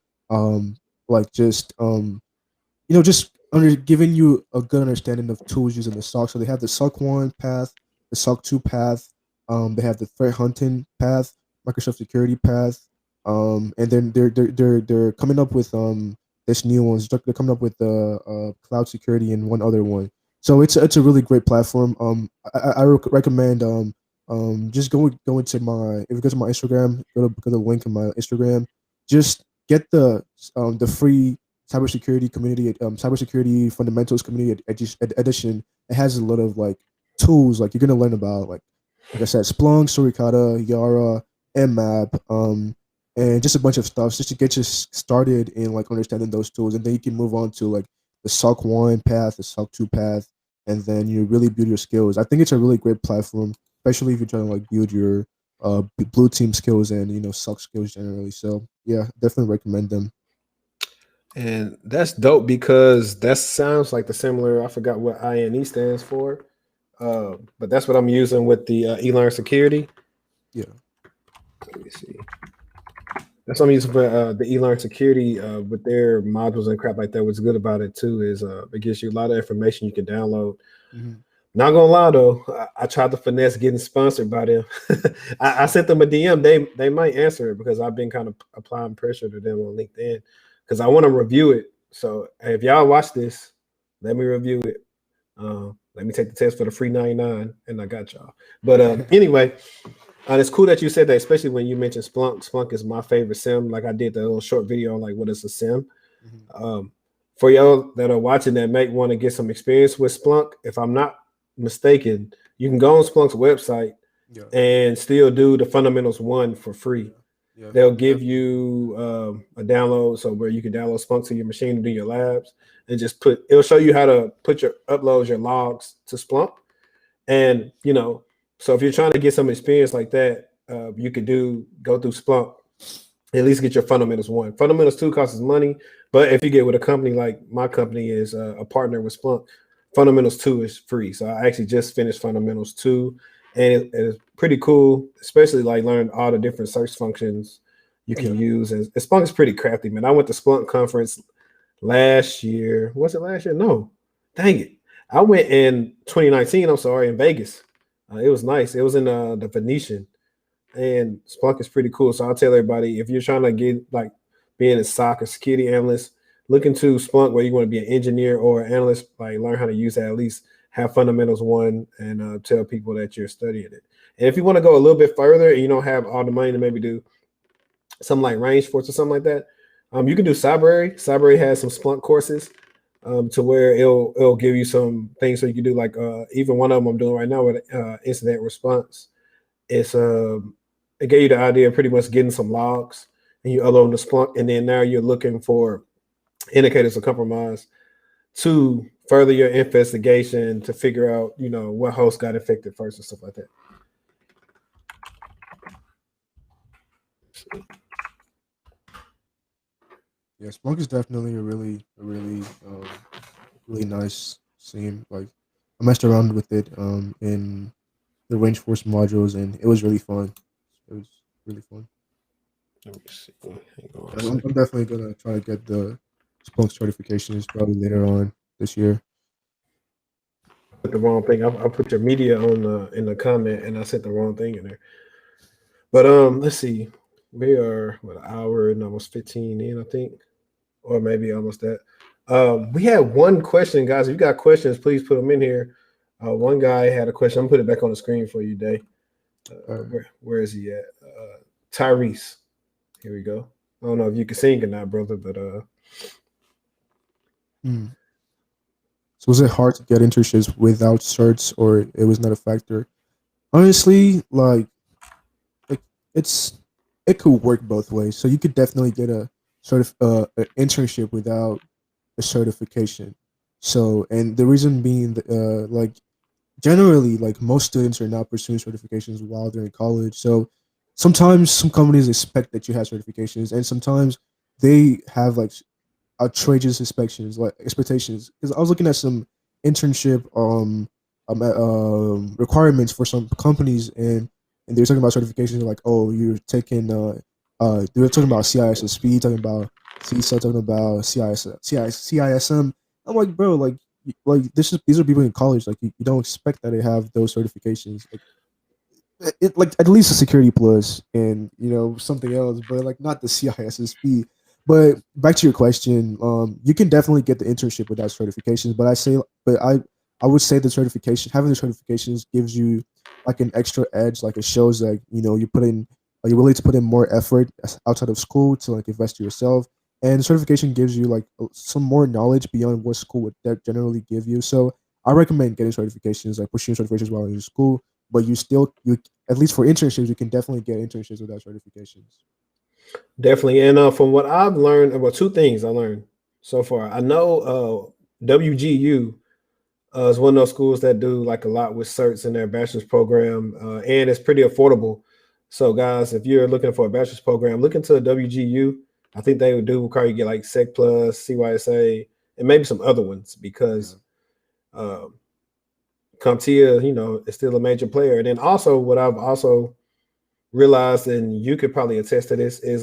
like just under giving you a good understanding of tools using the SOC. So they have the SOC 1 path, the SOC 2 path, they have the threat hunting path, Microsoft security path, and then they're coming up with this new ones. They're coming up with the cloud security and one other one. So it's a really great platform. I recommend just going to my if you go to my Instagram, go to the link in my Instagram. Just get the free cybersecurity community, cybersecurity fundamentals community edition. It has a lot of like tools like you're gonna learn about like I said, Splunk, Suricata, Yara, Mmap, and just a bunch of stuff just to get you started in like understanding those tools, and then you can move on to like the SOC 1 path, the SOC 2 path, and then you really build your skills. I think it's a really great platform, especially if you're trying to like build your blue team skills and SOC skills generally. So yeah, definitely recommend them. And that's dope because that sounds like the similar. I forgot what INE stands for, but that's what I'm using with the eLearn security. Yeah. Let me see. That's what I'm using for the eLearn security with their modules and crap like that. What's good about it too is it gives you a lot of information you can download. Mm-hmm. Not gonna lie though, I tried to finesse getting sponsored by them. I sent them a DM. They might answer it because I've been kind of applying pressure to them on LinkedIn because I want to review it. So if y'all watch this, let me review it. Let me take the test for the free 99, and I got y'all. But anyway, it's cool that you said that, especially when you mentioned Splunk. Splunk is my favorite sim. Like I did the little short video on like what is a sim. Mm-hmm. For y'all that are watching that might want to get some experience with Splunk, if I'm not mistaken, you can go on Splunk's website Yeah. and still do the fundamentals 1 for free. Yeah. They'll give you a download, so where you can download Splunk to your machine to do your labs, and just it'll show you how to upload your logs to Splunk. And so if you're trying to get some experience like that, you could go through Splunk, at least get your fundamentals 1. Fundamentals 2 costs money, but if you get with a company like my company is a partner with Splunk, fundamentals 2 is free. So I actually just finished fundamentals 2, and it's pretty cool, especially like learn all the different search functions you can use. And Splunk is pretty crafty, man. I went to Splunk conference last year. Was it last year? No, dang it. I went in 2019. I'm sorry, in Vegas. It was nice. It was in the Venetian, and Splunk is pretty cool. So I'll tell everybody, if you're trying to get like being a SOC or security analyst, look into Splunk where you want to be an engineer or an analyst, like learn how to use that, at least have fundamentals 1, and tell people that you're studying it. And if you want to go a little bit further and you don't have all the money to maybe do something like Range Force or something like that, you can do Cyber. Cyber has some Splunk courses to where it'll give you some things so you can do like even one of them I'm doing right now with incident response. It's it gave you the idea of pretty much getting some logs and you upload the Splunk, and then now you're looking for indicators of compromise to further your investigation to figure out, what host got infected first and stuff like that. Yeah, Splunk is definitely a really nice scene. Like I messed around with it in the range force modules, and it was really fun. It was really fun. Let me see. Hang on a I'm second. definitely gonna try to get the Splunk certifications probably later on this year. I put the wrong thing. I put your media on in the comment, and I sent the wrong thing in there. But let's see. We are an hour and almost 15 in, I think, or maybe almost that. We had one question, guys. If you got questions, please put them in here. One guy had a question. I'm gonna put it back on the screen for you, Day. Where is he at? Tyrese. Here we go. I don't know if you can sing or not, brother, but Hmm. So was it hard to get internships without certs, or it was not a factor? Honestly, like it's it could work both ways. So you could definitely get a sort of an internship without a certification. So, and the reason being, like generally, like most students are not pursuing certifications while they're in college. So sometimes some companies expect that you have certifications, and sometimes they have like outrageous expectations. Because I was looking at some internship requirements for some companies, and they were talking about certifications like, oh, you're taking they were talking about CISSP, talking about CISA, talking about CISM. I'm like, bro, like these are people in college. Like you don't expect that they have those certifications. Like like at least a security plus and something else, but like not the CISSP. But back to your question, you can definitely get the internship without certifications. But I would say the certification, having the certifications gives you like an extra edge. Like it shows that you put in, you're willing to put in more effort outside of school to like invest in yourself. And certification gives you like some more knowledge beyond what school would generally give you. So I recommend getting certifications, like pursuing certifications while in school. But you at least for internships, you can definitely get internships without certifications. Definitely. And from what I've learned, well, two things I learned so far. I know WGU is one of those schools that do like a lot with certs in their bachelor's program, and it's pretty affordable. So, guys, if you're looking for a bachelor's program, look into WGU. I think they would do require you get like Sec Plus, CYSA, and maybe some other ones because Yeah, um, CompTIA, is still a major player. And then also, what I've also realized, and you could probably attest to this, is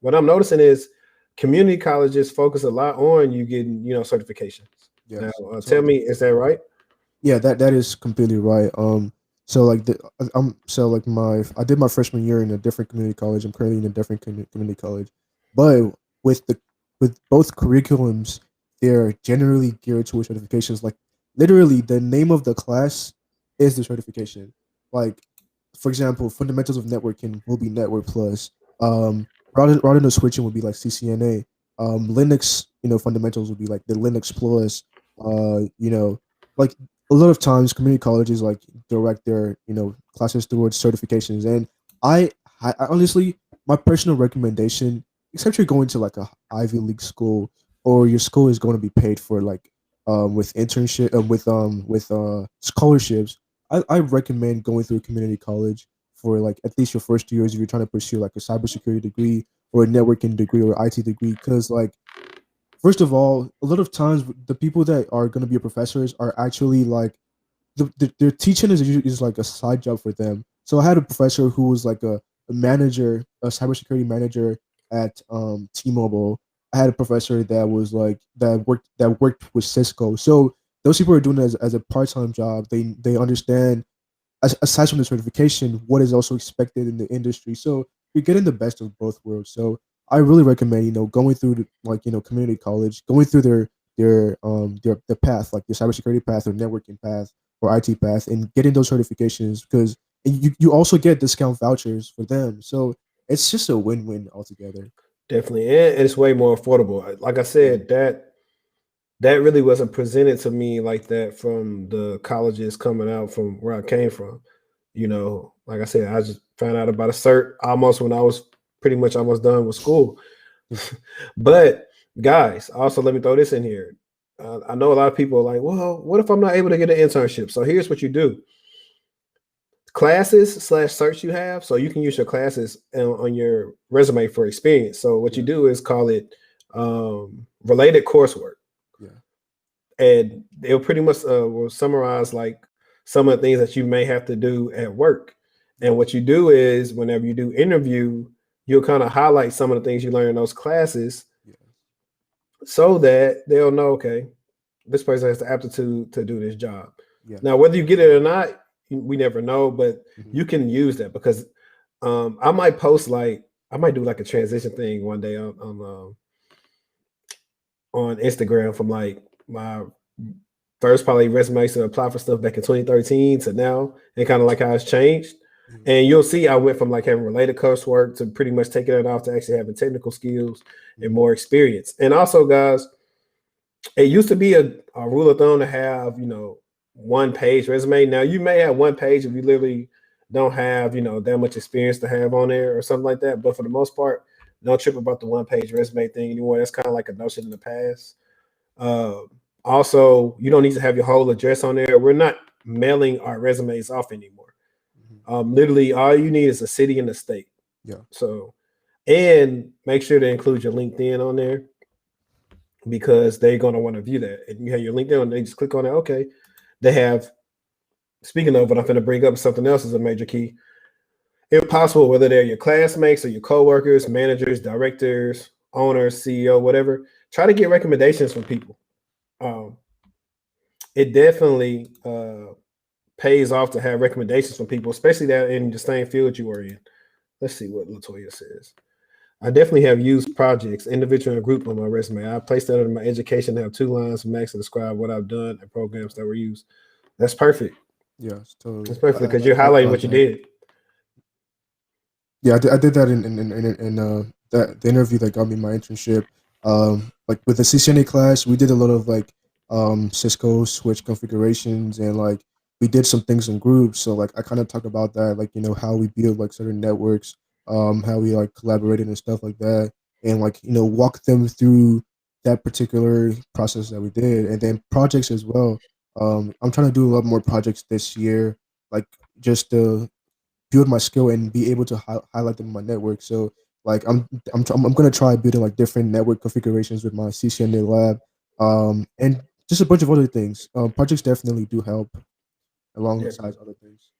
what I'm noticing is community colleges focus a lot on you getting, certifications. Now, yes, tell me, totally. is that right? Yeah, that is completely right. So like my I did my freshman year in a different community college. I'm currently in a different community college, but with the with both curriculums, they're generally geared towards certifications. Like literally, the name of the class is the certification. Like for example, fundamentals of networking will be Network Plus. Routing switching would be like CCNA. Linux, fundamentals would be like the Linux Plus. Like a lot of times community colleges like direct their classes towards certifications, and I honestly, my personal recommendation, except you're going to like a Ivy League school or your school is going to be paid for like with internship with scholarships, I recommend going through a community college for like at least your first 2 years if you're trying to pursue like a cybersecurity degree or a networking degree or IT degree. Because like first of all, a lot of times the people that are going to be your professors are actually like their teaching is like a side job for them. So I had a professor who was like a manager, a cybersecurity manager at T-Mobile. I had a professor that was like that worked with Cisco. So those people are doing it as a part time job. They understand aside from the certification, what is also expected in the industry. So you're getting the best of both worlds. So I really recommend going through like community college, going through their path, like the cybersecurity path or networking path or IT path, and getting those certifications because you also get discount vouchers for them. So it's just a win-win altogether. Definitely. And it's way more affordable. Like I Yeah, said, that really wasn't presented to me like that from the colleges coming out from where I came from. Like I said, I just found out about a cert almost when I was pretty much almost done with school. But guys, also let me throw this in here. I know a lot of people are like, well, what if I'm not able to get an internship? So here's what you do: classes slash certs you have, so you can use your classes on your resume for experience. So what you yeah, do is call it related coursework, yeah, and it'll pretty much will summarize like some of the things that you may have to do at work. And yes, what you do is whenever you do interview, you'll kind of highlight some of the things you learn in those classes yes, so that they'll know, okay, this person has the aptitude to do this job. yes. Now, whether you get it or not, we never know, but Hmm. you can use that because I might post like I might do like a transition thing one day on Instagram from like my first probably resume to apply for stuff back in 2013 to now, and kind of like how it's changed. Hmm. And you'll see I went from like having related coursework to pretty much taking it off to actually having technical skills and Hmm. more experience. And also, guys, it used to be a rule of thumb to have, 1-page resume. Now you may have 1 page if you literally don't have, that much experience to have on there or something like that. But for the most part, don't trip about the 1-page resume thing anymore. That's kind of like a notion in the past. Uh, Also, you don't need to have your whole address on there. We're not mailing our resumes off anymore. Literally, all you need is a city and a state. Yeah. So, and make sure to include your LinkedIn on there because they're going to want to view that. And you have your LinkedIn, and they just click on it. Okay, they have. Speaking of, what I'm going to bring up, something else is a major key. If possible, whether they're your classmates or your coworkers, managers, directors, owners, CEO, whatever, try to get recommendations from people. It definitely pays off to have recommendations from people, especially that in the same field you are in. Let's see what Latoya says. I definitely have used projects, individual and group, on my resume. I placed that under my education to have 2 lines max to describe what I've done and programs that were used. That's perfect. Yeah, totally. That's perfect because you're highlighting what you did. Yeah, I did that in the interview that got me my internship. Like with the CCNA class, we did a lot of like Cisco switch configurations, and like we did some things in groups. So like I kind of talk about that, like how we build like certain networks, how we like collaborated and stuff like that, and like walk them through that particular process that we did, and then projects as well. I'm trying to do a lot more projects this year, like just to build my skill and be able to highlight them in my network. So like I'm gonna try building like different network configurations with my CCNA lab, and just a bunch of other things. Projects definitely do help alongside Definitely. other things.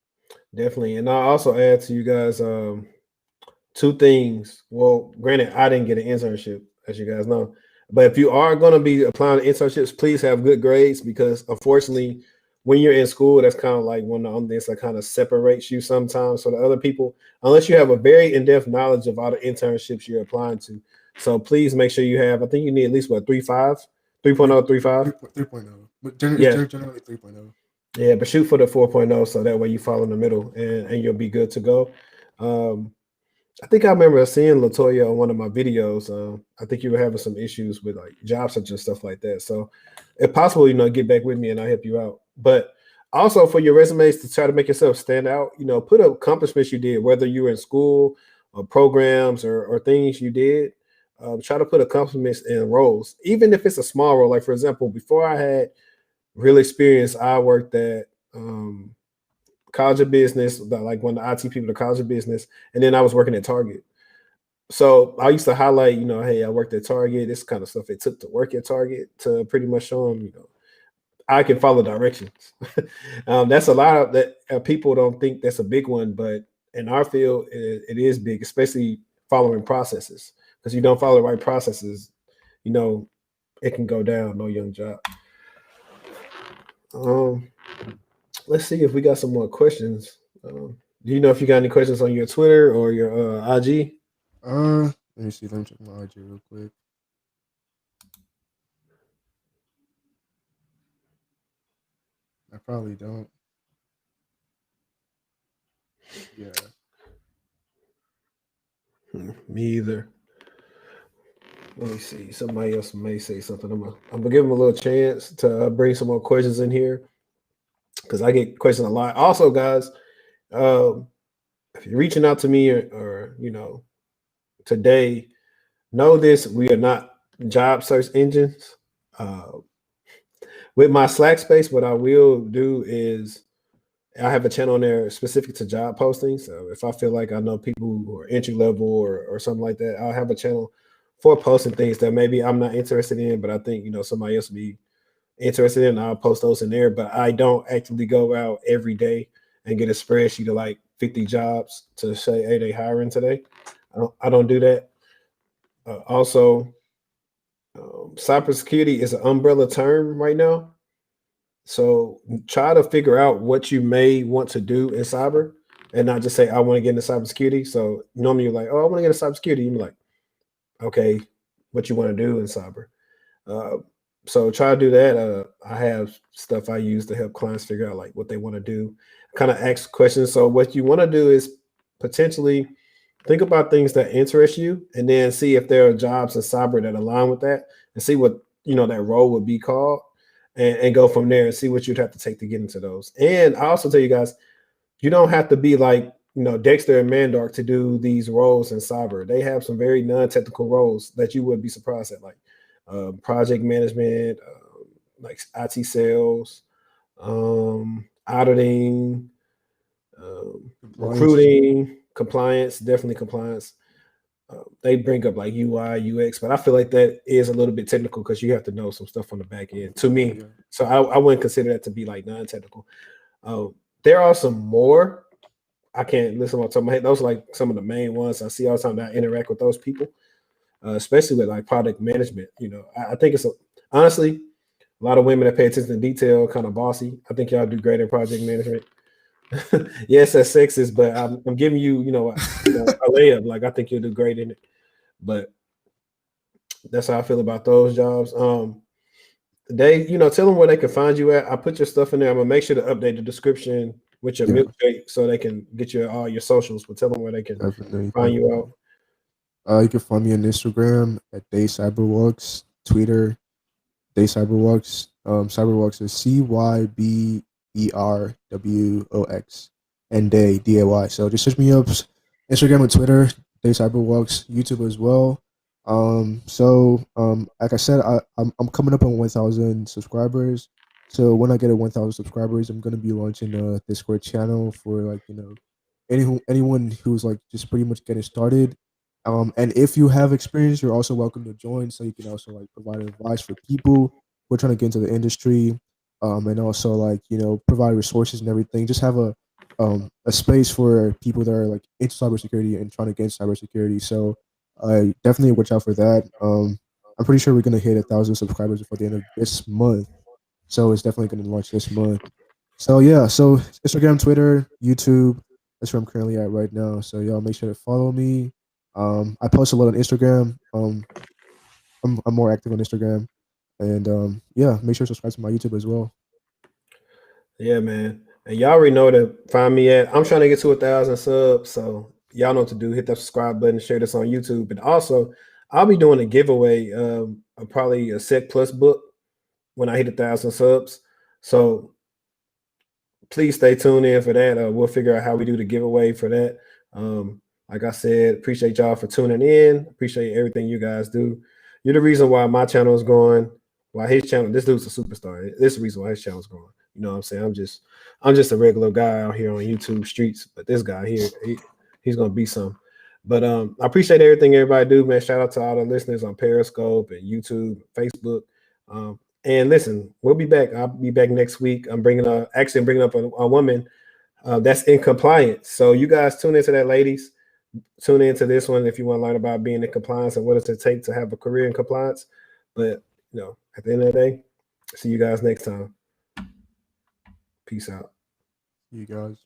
Definitely. And I'll also add to you guys 2 things. Well, granted, I didn't get an internship, as you guys know. But if you are going to be applying to internships, please have good grades because unfortunately, when you're in school, that's kind of like one of the things that kind of separates you sometimes from the other people, unless you have a very in-depth knowledge of all the internships you're applying to. So please make sure you have, I think you need at least what, 3.5, 3.0, 3.5? 3.0. But Yeah. generally 3.0. Yeah, but shoot for the 4.0 so that way you fall in the middle and you'll be good to go. I think I remember seeing Latoya on one of my videos. I think you were having some issues with like job search and stuff like that. So, if possible, get back with me and I'll help you out. But also for your resumes to try to make yourself stand out, put accomplishments you did, whether you were in school or programs or things you did. Try to put accomplishments in roles, even if it's a small role. Like for example, before I had real experience, I worked at College of Business, like one of the IT people at College of Business, and then I was working at Target. So I used to highlight, hey, I worked at Target, this kind of stuff it took to work at Target to pretty much show them, I can follow directions. That's a lot of that people don't think that's a big one, but in our field, it is big, especially following processes. Because you don't follow the right processes, it can go down. No young job. Let's see if we got some more questions. Do you know if you got any questions on your Twitter or your IG? Let me see. Let me check my IG real quick. I probably don't. Yeah. Me either. Let me see. Somebody else may say something. I'm gonna give them a little chance to bring some more questions in here because I get questions a lot. Also, guys, um, if you're reaching out to me or today, know this: we are not job search engines. With my Slack space, what I will do is I have a channel on there specific to job postings. So if I feel like I know people who are entry level or something like that, I'll have a channel for posting things that maybe I'm not interested in, but I think somebody else would be interested in. I'll post those in there. But I don't actively go out every day and get a spreadsheet of like 50 jobs to say, hey, they hiring today. I don't do that. Also, cybersecurity is an umbrella term right now. So try to figure out what you may want to do in cyber and not just say, I want to get into cybersecurity. So normally you're like, oh, I want to get into cybersecurity. You're like, okay, what you want to do in cyber. Uh, so try to do that. I have stuff I use to help clients figure out like what they want to do, kind of ask questions. So what you want to do is potentially think about things that interest you and then see if there are jobs in cyber that align with that and see what that role would be called, and go from there and see what you'd have to take to get into those. And I also tell you guys, you don't have to be like Dexter and Mandark to do these roles in cyber. They have some very non-technical roles that you would be surprised at, like project management, like IT sales, auditing, Compliance. recruiting, compliance, definitely compliance. They bring up like UI, UX, but I feel like that is a little bit technical because you have to know some stuff on the back end to me. Yeah. So I wouldn't consider that to be like non-technical. There are some more. I can't listen on top of my head. Those are like some of the main ones I see all the time that I interact with those people, especially with like product management. I think it's honestly a lot of women that pay attention to detail, kind of bossy. I think y'all do great in project management. Yes, that's sexist, but I'm giving you, a layup. Like I think you'll do great in it. But that's how I feel about those jobs. They, tell them where they can find you at. I put your stuff in there. I'm gonna make sure to update the description with your Yeah, milkshake so they can get you all your socials. But tell them where they can definitely, find you out. definitely. You can find me on Instagram at DayCyberWalks, Twitter, DayCyberWalks. Cyberwalks is CYBERWOX, and DAY. So just search me up, Instagram and Twitter, DayCyberWalks, YouTube as well. Like I said, I'm coming up on 1,000 subscribers. So when I get 1,000 subscribers, I'm gonna be launching a Discord channel for like anyone who's like just pretty much getting started. And if you have experience, you're also welcome to join. So you can also like provide advice for people who are trying to get into the industry, and also like provide resources and everything. Just have a space for people that are like into cybersecurity and trying to get into cybersecurity. So definitely watch out for that. I'm pretty sure we're gonna hit 1,000 subscribers before the end of this month. So it's definitely gonna launch this month. So yeah, so Instagram, Twitter, YouTube. That's where I'm currently at right now. So y'all make sure to follow me. I post a lot on Instagram. I'm more active on Instagram, and yeah, make sure to subscribe to my YouTube as well. Yeah, man. And y'all already know where to find me at. I'm trying to get to 1,000 subs, so y'all know what to do. Hit that subscribe button, share this on YouTube, and also I'll be doing a giveaway of probably a Sec Plus book when I hit 1,000 subs. So please stay tuned in for that. We'll figure out how we do the giveaway for that. Like I said, appreciate y'all for tuning in. Appreciate everything you guys do. You're the reason why my channel is going. Why his channel? This dude's a superstar. This is the reason why his channel's going. You know what I'm saying? I'm just a regular guy out here on YouTube streets, but this guy here, he's gonna be some. But I appreciate everything everybody do, man. Shout out to all the listeners on Periscope and YouTube, Facebook. And listen, we'll be back. I'll be back next week. I'm bringing up a woman that's in compliance. So you guys tune into that, ladies. Tune into this one if you want to learn about being in compliance and what does it take to have a career in compliance. But at the end of the day, see you guys next time. Peace out. You guys.